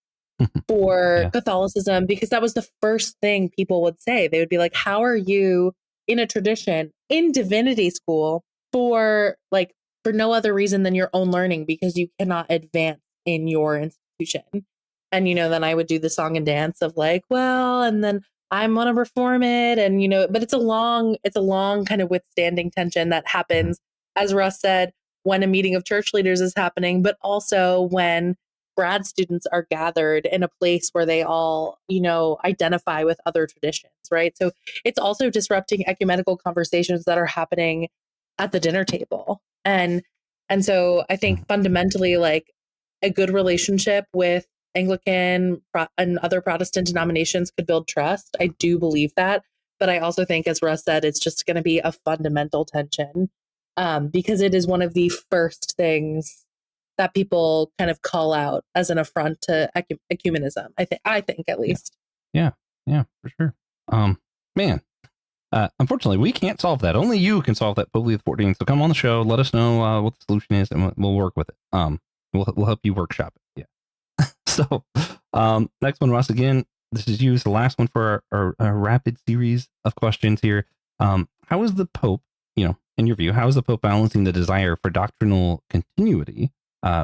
for Catholicism, because that was the first thing people would say. They would be like, how are you in a tradition in divinity school for no other reason than your own learning, because you cannot advance in your institution? And, then I would do the song and dance of like, well, and then I'm going to reform it. And, but it's a long kind of withstanding tension that happens, as Russ said, when a meeting of church leaders is happening, but also when grad students are gathered in a place where they all, identify with other traditions, right? So it's also disrupting ecumenical conversations that are happening at the dinner table. And so I think fundamentally, like, a good relationship with Anglican and other Protestant denominations could build trust. I do believe that. But I also think, as Russ said, it's just going to be a fundamental tension because it is one of the first things that people kind of call out as an affront to ecumenism. I think at least. Yeah, for sure. Man, unfortunately, we can't solve that. Only you can solve that, Pope Leo XIV. So come on the show, let us know what the solution is, and we'll work with it. We'll help you workshop it. Yeah. So, next one, Russ. Again, this is you. It's the last one for our rapid series of questions here. How is the Pope, in your view, how is the Pope balancing the desire for doctrinal continuity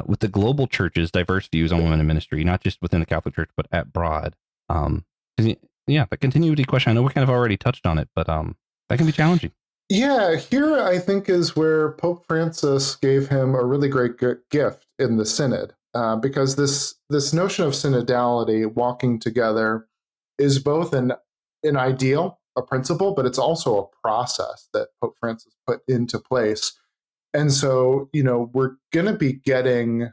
with the global church's diverse views on women in ministry, not just within the Catholic Church, but at broad? The continuity question, I know we kind of already touched on it, but that can be challenging. Yeah, here I think is where Pope Francis gave him a really great gift in the Synod, because this notion of synodality, walking together, is both an ideal, a principle, but it's also a process that Pope Francis put into place. And so, we're going to be getting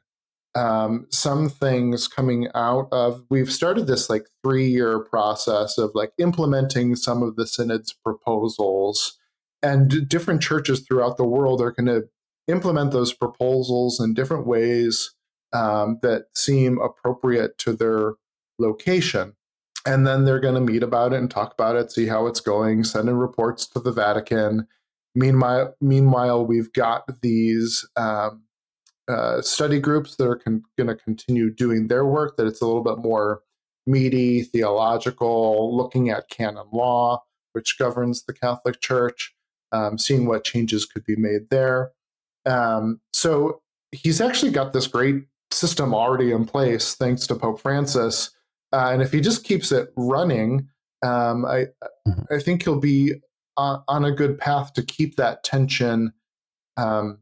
some things coming out of, we've started this 3-year process of implementing some of the Synod's proposals, and different churches throughout the world are going to implement those proposals in different ways that seem appropriate to their location. And then they're going to meet about it and talk about it, see how it's going, send in reports to the Vatican. Meanwhile, we've got these study groups that are going to continue doing their work, that it's a little bit more meaty, theological, looking at canon law, which governs the Catholic Church, seeing what changes could be made there. So he's actually got this great system already in place, thanks to Pope Francis. And if he just keeps it running, I think he'll be on a good path to keep that tension and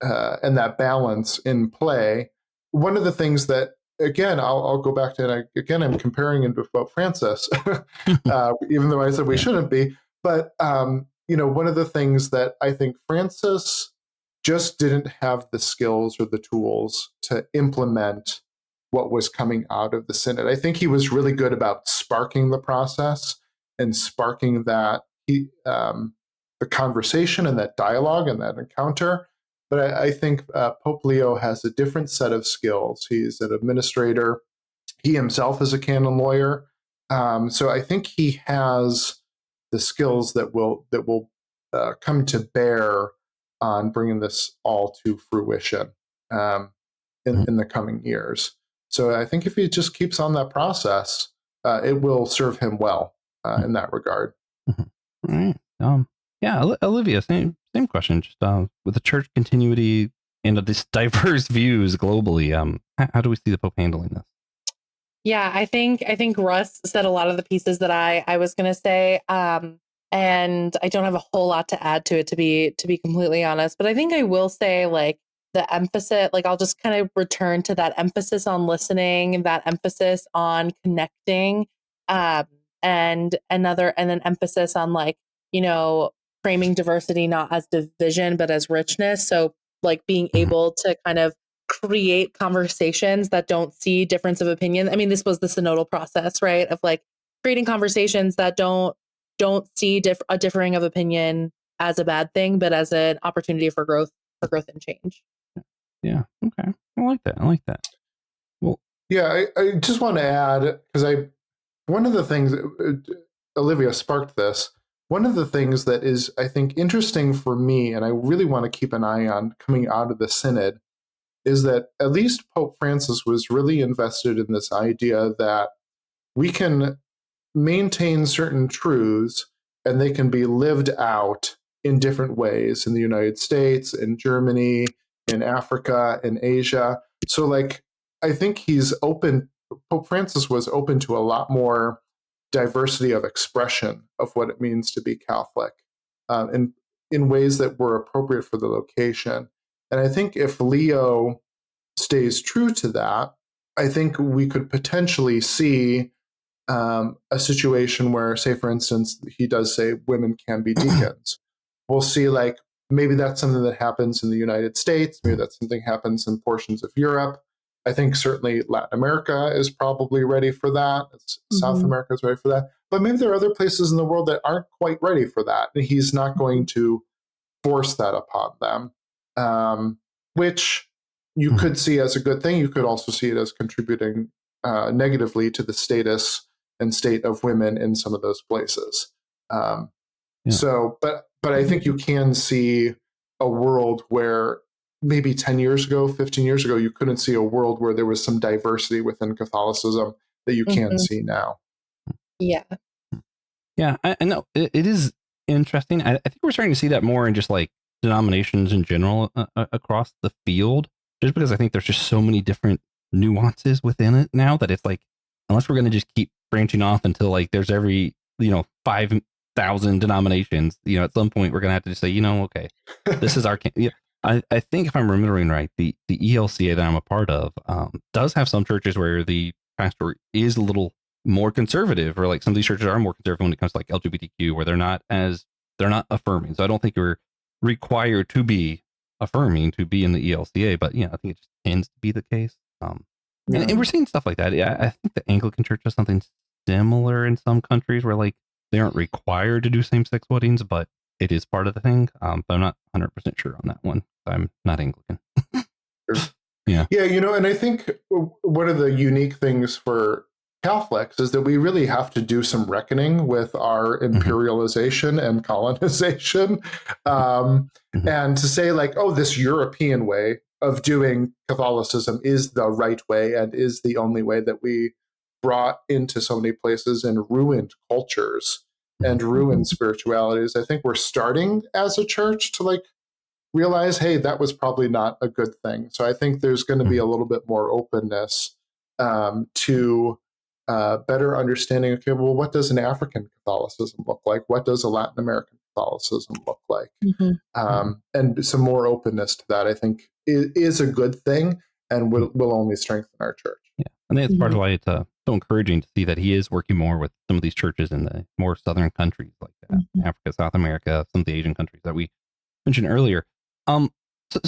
that balance in play. One of the things that, again, I'll go back to, and I'm comparing him to Pope Francis, even though I said we shouldn't be. But, one of the things that I think Francis just didn't have the skills or the tools to implement what was coming out of the Synod. I think he was really good about sparking the process and sparking that the conversation and that dialogue and that encounter. But I think Pope Leo has a different set of skills. He's an administrator. He himself is a canon lawyer. So I think he has the skills that will come to bear on bringing this all to fruition in the coming years. So I think if he just keeps on that process, it will serve him well in that regard. All right. Olivia, same question. Just with the church continuity and this diverse views globally, how do we see the Pope handling this? Yeah, I think Russ said a lot of the pieces that I was going to say, and I don't have a whole lot to add to it, to be completely honest. But I think I will say the emphasis, I'll just kind of return to that emphasis on listening, that emphasis on connecting, and an emphasis on framing diversity not as division but as richness. So being able to kind of create conversations that don't see difference of opinion. I mean, this was the synodal process, right? Of creating conversations that don't see a differing of opinion as a bad thing, but as an opportunity for growth and change. Yeah. Okay. I like that. Well, yeah, I just want to add, because one of the things, Olivia sparked this, one of the things that is, I think, interesting for me, and I really want to keep an eye on coming out of the Synod, is that at least Pope Francis was really invested in this idea that we can maintain certain truths and they can be lived out in different ways in the United States, in Germany, in Africa, in Asia. So I think Pope Francis was open to a lot more diversity of expression of what it means to be Catholic, in ways that were appropriate for the location. And I think if Leo stays true to that, I think we could potentially see a situation where, say, for instance, he does say women can be deacons. We'll see, maybe that's something that happens in the United States. Maybe that's something that happens in portions of Europe. I think certainly Latin America is probably ready for that. South America is ready for that. But maybe there are other places in the world that aren't quite ready for that. And he's not going to force that upon them, which you could see as a good thing. You could also see it as contributing negatively to the status and state of women in some of those places. So, but I think you can see a world where maybe 10 years ago, 15 years ago, you couldn't see a world where there was some diversity within Catholicism that you can see now. Yeah. Yeah, I know it is interesting. I think we're starting to see that more in just like denominations in general across the field, just because I think there's just so many different nuances within it now that it's like, unless we're going to just keep branching off until like there's every, 5,000 denominations, at some point we're going to have to just say, okay, this is our, I think if I'm remembering right, the ELCA that I'm a part of does have some churches where the pastor is a little more conservative, or like some of these churches are more conservative when it comes to like LGBTQ, where they're not affirming. So I don't think you're required to be affirming to be in the ELCA, but I think it just tends to be the case. And we're seeing stuff like that. Yeah, I think the Anglican Church does something similar in some countries where like they aren't required to do same-sex weddings, but it is part of the thing. But I'm not 100% sure on that one. I'm not Anglican. Yeah. Yeah, and I think one of the unique things for Catholics is that we really have to do some reckoning with our imperialization and colonization. And to say like, oh, this European way of doing Catholicism is the right way and is the only way that we brought into so many places and ruined cultures and ruined spiritualities. I think we're starting as a church to like realize, hey, that was probably not a good thing. So I think there's going to be a little bit more openness to better understanding, okay, well, what does an African Catholicism look like? What does a Latin American Catholicism look like? And some more openness to that, I think, is a good thing and will only strengthen our church. Yeah, I think it's part of why it's so encouraging to see that he is working more with some of these churches in the more southern countries like Africa, South America, some of the Asian countries that we mentioned earlier. So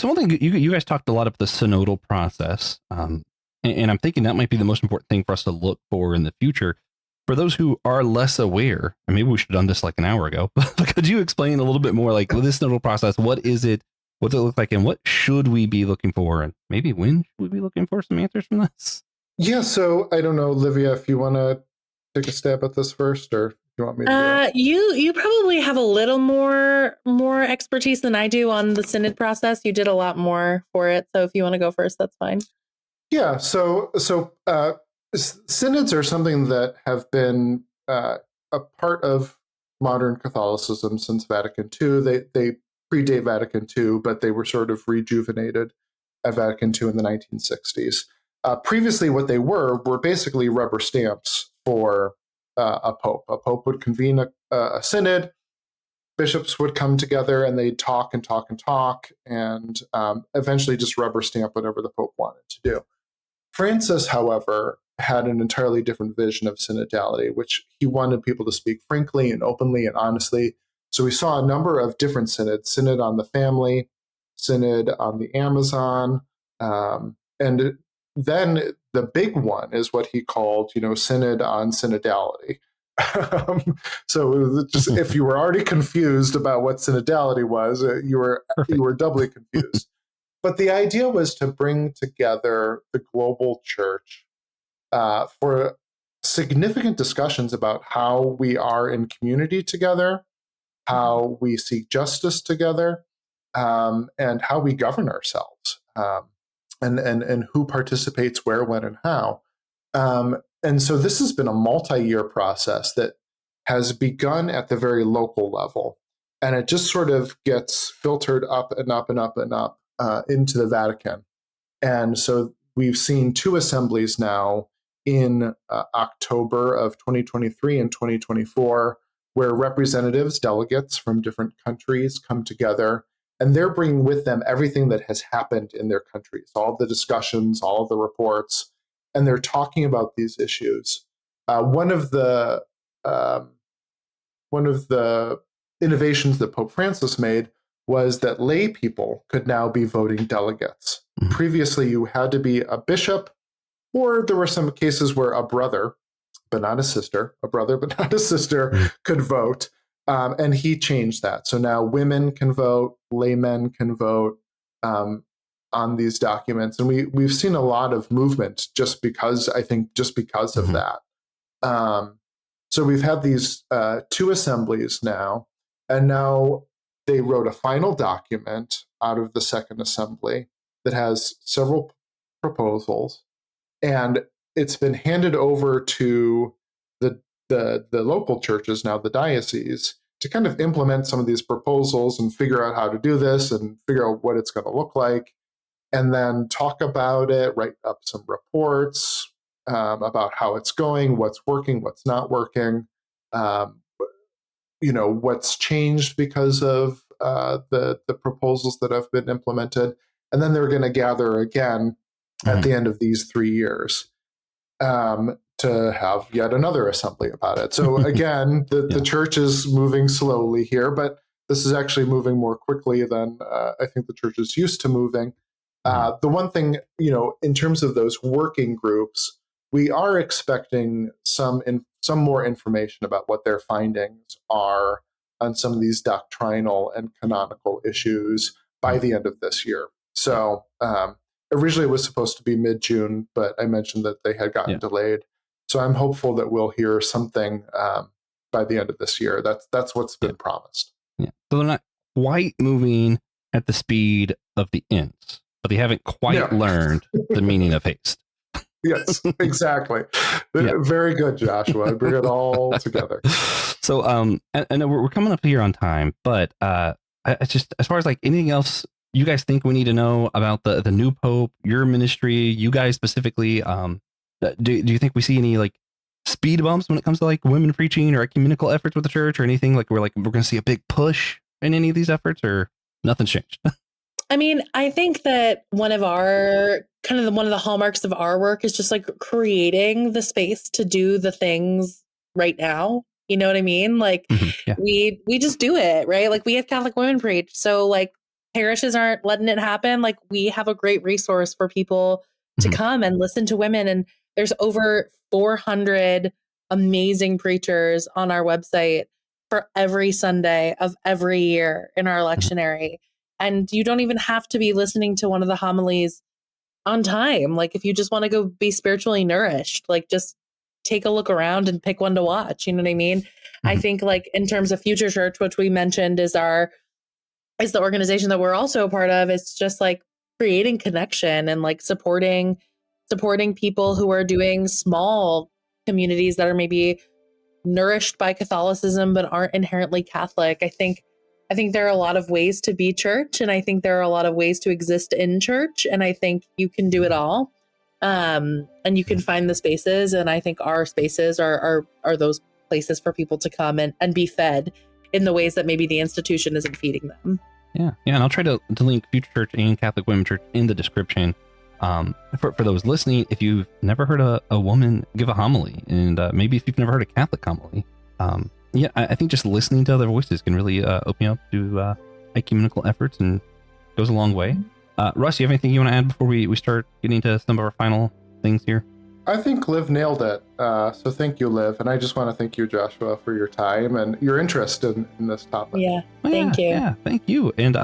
one thing you guys talked a lot about the synodal process, and I'm thinking that might be the most important thing for us to look for in the future. For those who are less aware, and maybe we should have done this like an hour ago, but could you explain a little bit more, like with this synodal process, what is it, what's it look like, and what should we be looking for, and maybe when should we be looking for some answers from this? Yeah, so I don't know, Olivia, if you want to take a stab at this first, or you want me to? You probably have a little more expertise than I do on the synod process. You did a lot more for it, so if you want to go first, that's fine. Yeah, so synods are something that have been a part of modern Catholicism since Vatican II. They predate Vatican II, but they were sort of rejuvenated at Vatican II in the 1960s. Previously, what they were basically rubber stamps for a pope. A pope would convene a synod, bishops would come together, and they'd talk and talk and talk, and eventually just rubber stamp whatever the pope wanted to do. Francis, however, had an entirely different vision of synodality, which he wanted people to speak frankly and openly and honestly. So we saw a number of different synods: synod on the family, synod on the Amazon, and then the big one is what he called, synod on synodality. So just if you were already confused about what synodality was, you were doubly confused. But the idea was to bring together the global church for significant discussions about how we are in community together, how we seek justice together, and how we govern ourselves, and who participates where, when, and how. And so this has been a multi-year process that has begun at the very local level, and it just sort of gets filtered up and up and up and up into the Vatican. And so we've seen two assemblies now in October of 2023 and 2024, where representatives, delegates from different countries come together, and they're bringing with them everything that has happened in their countries, all of the discussions, all of the reports, and they're talking about these issues. One of the innovations that Pope Francis made was that lay people could now be voting delegates. Previously, you had to be a bishop Or there were some cases where a brother, but not a sister, a brother, but not a sister, could vote. And he changed that. So now women can vote, laymen can vote on these documents. And we've seen a lot of movement just because of that. So we've had these 2 assemblies now, and now they wrote a final document out of the second assembly that has several proposals, and it's been handed over to the local churches, now the diocese, to kind of implement some of these proposals and figure out how to do this and figure out what it's going to look like, and then talk about it, write up some reports about how it's going, what's working, what's not working, what's changed because of the proposals that have been implemented. And then they're going to gather again at the end of these 3 years to have yet another assembly about it. So again, the church is moving slowly here, but this is actually moving more quickly than I think the church is used to moving. The one thing, in terms of those working groups, we are expecting some more information about what their findings are on some of these doctrinal and canonical issues by the end of this year. So originally it was supposed to be mid-June, but I mentioned that they had gotten delayed. So I'm hopeful that we'll hear something by the end of this year. That's what's been promised. Yeah. So they're not quite moving at the speed of the ints, but they haven't quite learned the meaning of haste. Yes, exactly. Very good, Joshua. Bring it all together. So, and we're coming up here on time, but I just, as far as like anything else you guys think we need to know about the new Pope, your ministry, you guys specifically, do you think we see any like speed bumps when it comes to like women preaching or ecumenical efforts with the church or anything? Like we're going to see a big push in any of these efforts, or nothing's changed? I mean, I think that one of the hallmarks of our work is just like creating the space to do the things right now. You know what I mean? Like we just do it, right? Like we have Catholic women preach. So like parishes aren't letting it happen. Like we have a great resource for people to come and listen to women. And there's over 400 amazing preachers on our website for every Sunday of every year in our lectionary. And you don't even have to be listening to one of the homilies on time. Like if you just want to go be spiritually nourished, like just take a look around and pick one to watch. You know what I mean? I think like in terms of Future Church, which we mentioned is the organization that we're also a part of, it's just like creating connection and like supporting people who are doing small communities that are maybe nourished by Catholicism but aren't inherently Catholic. I think there are a lot of ways to be church, and I think there are a lot of ways to exist in church, and I think you can do it all. And you can find the spaces, and I think our spaces are those places for people to come and be fed in the ways that maybe the institution isn't feeding them. Yeah. And I'll try to link Future Church and Catholic Women Church in the description. For those listening, if you've never heard a woman give a homily, and maybe if you've never heard a Catholic homily, I think just listening to other voices can really open you up to ecumenical efforts and goes a long way. Russ, you have anything you want to add before we start getting to some of our final things here? I think Liv nailed it. So thank you, Liv. And I just want to thank you, Joshua, for your time and your interest in this topic. Yeah, thank you. Yeah, thank you. And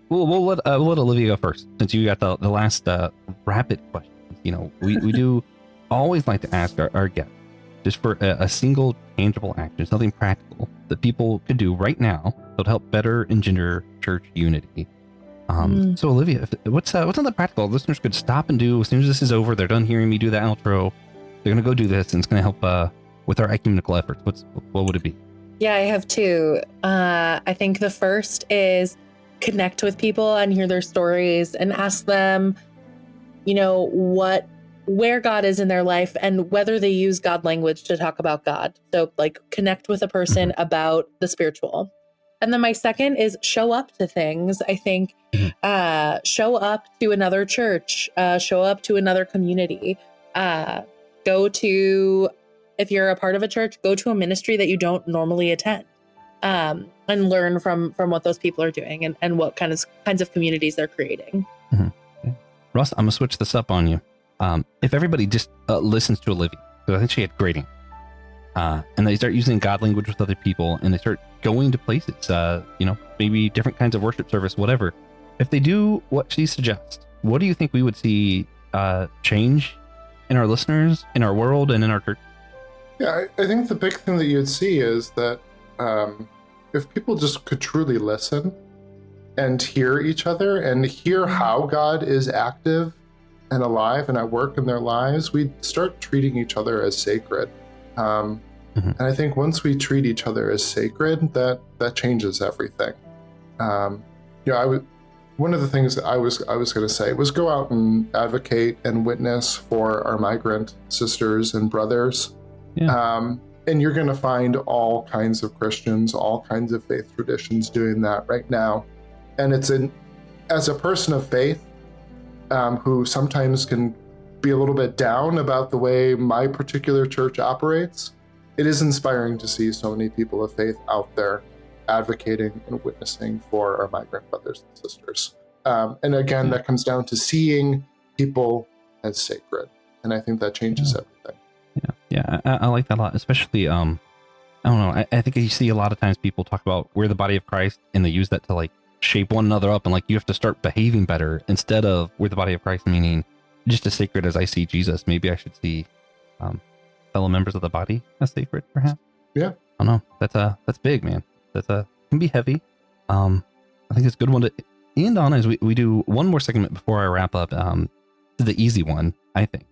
we'll let Olivia go first, since you got the last rapid question. We do always like to ask our guests just for a single tangible action, something practical that people could do right now that would help better engender church unity. So Olivia, what's something practical listeners could stop and do as soon as this is over? They're done hearing me do the outro. They're going to go do this, and it's going to help with our ecumenical efforts. What would it be? Yeah, I have two. I think the first is connect with people and hear their stories and ask them, where God is in their life and whether they use God language to talk about God. So like connect with a person about the spiritual. And then my second is show up to things. I think show up to another church, show up to another community, if you're a part of a church, go to a ministry that you don't normally attend, and learn from what those people are doing and what kinds of communities they're creating. Yeah. Russ, I'm gonna switch this up on you. if everybody just listens to Olivia, because I think she had grading, and they start using God language with other people, and they start going to places, maybe different kinds of worship service, whatever. If they do what she suggests, what do you think we would see change in our listeners, in our world, and in our church? Yeah, I think the big thing that you'd see is that if people just could truly listen and hear each other and hear how God is active and alive and at work in their lives, we'd start treating each other as sacred. And I think once we treat each other as sacred, that changes everything. One of the things that I was going to say was go out and advocate and witness for our migrant sisters and brothers. Yeah. And you're going to find all kinds of Christians, all kinds of faith traditions doing that right now. And as a person of faith, who sometimes can be a little bit down about the way my particular church operates, it is inspiring to see so many people of faith out there advocating and witnessing for our migrant brothers and sisters. And again, that comes down to seeing people as sacred. And I think that changes everything. Yeah, I like that a lot, especially, I don't know, I think you see a lot of times people talk about we're the body of Christ, and they use that to like shape one another up, and like you have to start behaving better instead of we're the body of Christ, meaning just as sacred as I see Jesus, maybe I should see fellow members of the body as sacred, perhaps. Yeah. I don't know. That's big, man. Can be heavy. I think it's a good one to end on as we do one more segment before I wrap up. The easy one, I think.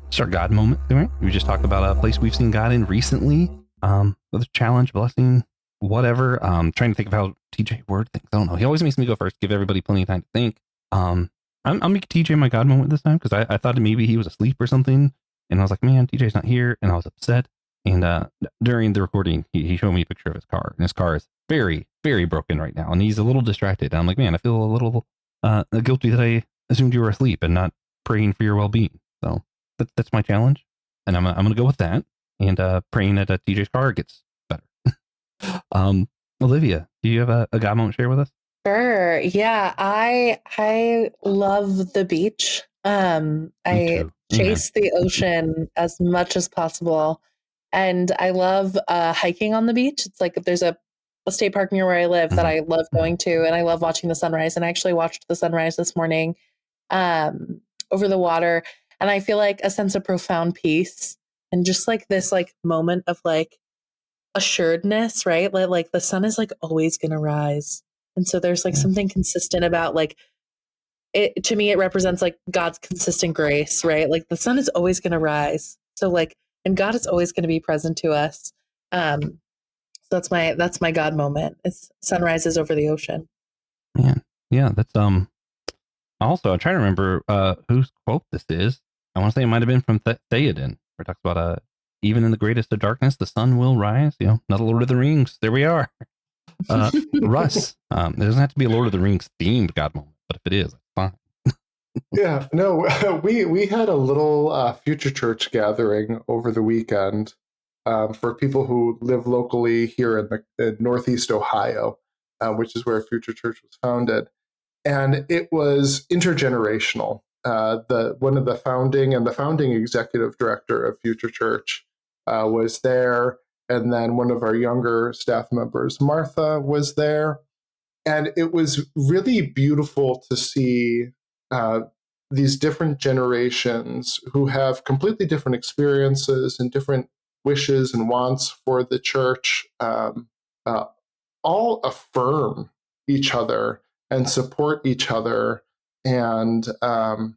It's our God moment, right? We just talked about a place we've seen God in recently, with a challenge, blessing, whatever. Trying to think of how TJ word thinks. I don't know. He always makes me go first, give everybody plenty of time to think. I'm making TJ my God moment this time because I thought maybe he was asleep or something, and I was like, man, TJ's not here, and I was upset. And during the recording, he showed me a picture of his car, and his car is very, very broken right now, and he's a little distracted. And I'm like, man, I feel a little guilty that I assumed you were asleep and not praying for your well-being. So that's my challenge, and I'm gonna go with that, and praying that TJ's car gets better. Olivia, do you have a God moment to share with us? Sure. Yeah, I love the beach. I chase the ocean as much as possible, and I love hiking on the beach. It's like there's a state park near where I live that I love going to, and I love watching the sunrise. And I actually watched the sunrise this morning over the water, and I feel like a sense of profound peace and just like this like moment of like assuredness, right? Like the sun is like always going to rise. And so there's like something consistent about like it. To me, it represents like God's consistent grace, right? Like the sun is always going to rise. So like, and God is always going to be present to us. So that's my God moment. It's sunrises over the ocean. Yeah. That's also, I'm trying to remember whose quote this is. I want to say it might have been from Theoden, where it talks about even in the greatest of darkness, the sun will rise. Not a Lord of the Rings. There we are. Russ, it doesn't have to be a Lord of the Rings themed God moment, but if it is, it's fine. Yeah, no, we had a little future church gathering over the weekend for people who live locally here in Northeast Ohio, which is where Future Church was founded, and it was intergenerational. One of the founding executive director of Future Church was there. And then one of our younger staff members, Martha, was there. And it was really beautiful to see these different generations who have completely different experiences and different wishes and wants for the church, all affirm each other and support each other. And that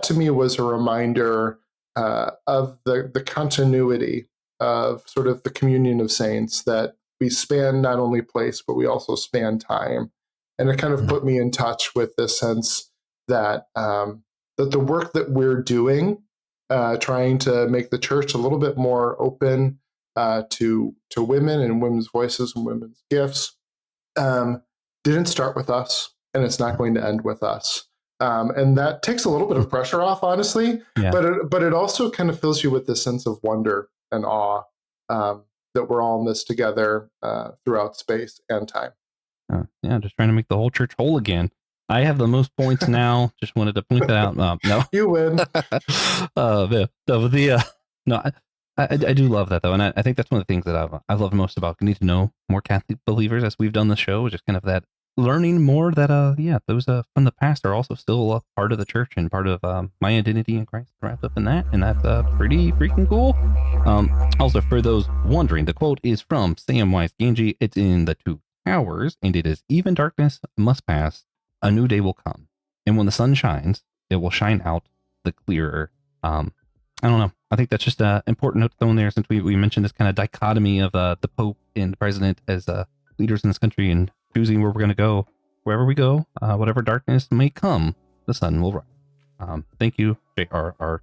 to me was a reminder of the continuity of sort of the communion of saints, that we span not only place, but we also span time. And it kind of put me in touch with this sense that that the work that we're doing, trying to make the church a little bit more open to women and women's voices and women's gifts, didn't start with us, and it's not going to end with us. And that takes a little bit of pressure off, honestly, but it also kind of fills you with this sense of wonder and awe that we're all in this together throughout space and time. Just trying to make the whole church whole again. I have the most points now. Just wanted to point that out. No, You win. No, I do love that though, and I think that's one of the things that I've loved most about getting to know more Catholic believers as we've done the show. Just kind of that learning more that those from the past are also still a part of the church and part of my identity in Christ wrapped up in that, and that's pretty freaking cool. Also, for those wondering, the quote is from Samwise Gamgee. It's in the Two Towers, and it is, "Even darkness must pass, a new day will come, and when the sun shines, it will shine out the clearer." I don't know. I think that's just an important note to throw in there, since we mentioned this kind of dichotomy of the Pope and the President as leaders in this country and choosing where we're going to go. Wherever we go, whatever darkness may come, the sun will rise. Thank you, J.R.R.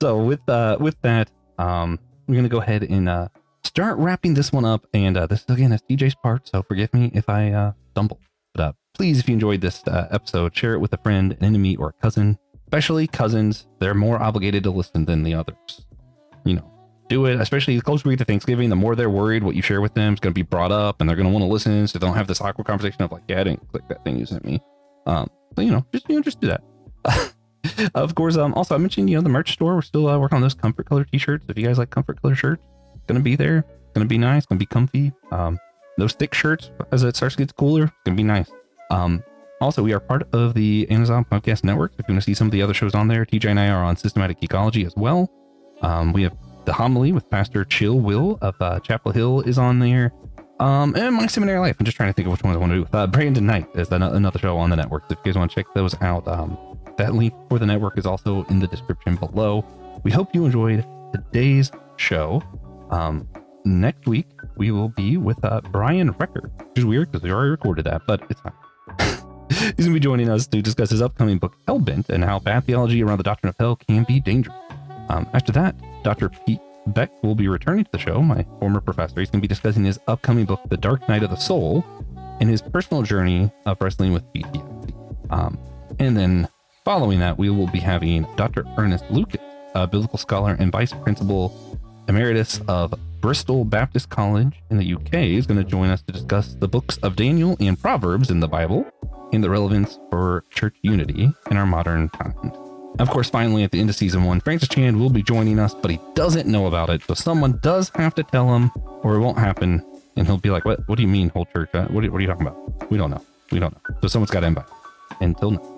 So with that, we're going to go ahead and start wrapping this one up. And this again is DJ's part, so forgive me if I stumble. But please, if you enjoyed this episode, share it with a friend, an enemy, or a cousin. Especially cousins, they're more obligated to listen than the others. Do it, especially the closer we get to Thanksgiving, the more they're worried what you share with them is going to be brought up, and they're going to want to listen, so they don't have this awkward conversation of like, yeah, I didn't click that thing you sent me. So, just do that. Of course, also I mentioned, the merch store. We're still working on those comfort color t-shirts. If you guys like comfort color shirts, it's going to be there. It's going to be nice. It's going to be comfy. Those thick shirts, as it starts to get cooler, it's going to be nice. Also, we are part of the Amazon Podcast Network. If you want to see some of the other shows on there, TJ and I are on Systematic Ecology as well. We have The Homily with Pastor Chill Will of Chapel Hill is on there. And My Seminary Life. I'm just trying to think of which ones I want to do with. Brandon Knight is another show on the network. So if you guys want to check those out, that link for the network is also in the description below. We hope you enjoyed today's show. Next week, we will be with Brian Recker, which is weird because we already recorded that, but it's fine. He's going to be joining us to discuss his upcoming book, Hellbent, and how bad theology around the doctrine of hell can be dangerous. After that, Dr. Pete Beck will be returning to the show, my former professor. He's going to be discussing his upcoming book, The Dark Night of the Soul, and his personal journey of wrestling with PTSD. And then following that, we will be having Dr. Ernest Lucas, a biblical scholar and vice principal emeritus of Bristol Baptist College in the UK, is going to join us to discuss the books of Daniel and Proverbs in the Bible and the relevance for church unity in our modern times. Of course, finally, at the end of season 1, Francis Chan will be joining us, but he doesn't know about it, so someone does have to tell him, or it won't happen, and he'll be like, what do you mean, whole church? What are you talking about? We don't know. So someone's got to invite. Until next time.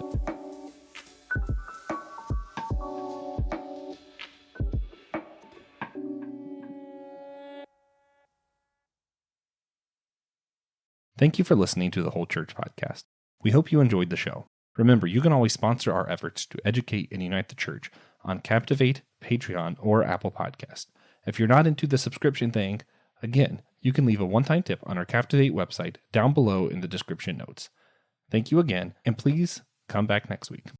Thank you for listening to the Whole Church Podcast. We hope you enjoyed the show. Remember, you can always sponsor our efforts to educate and unite the church on Captivate, Patreon, or Apple Podcast. If you're not into the subscription thing, again, you can leave a one-time tip on our Captivate website down below in the description notes. Thank you again, and please come back next week.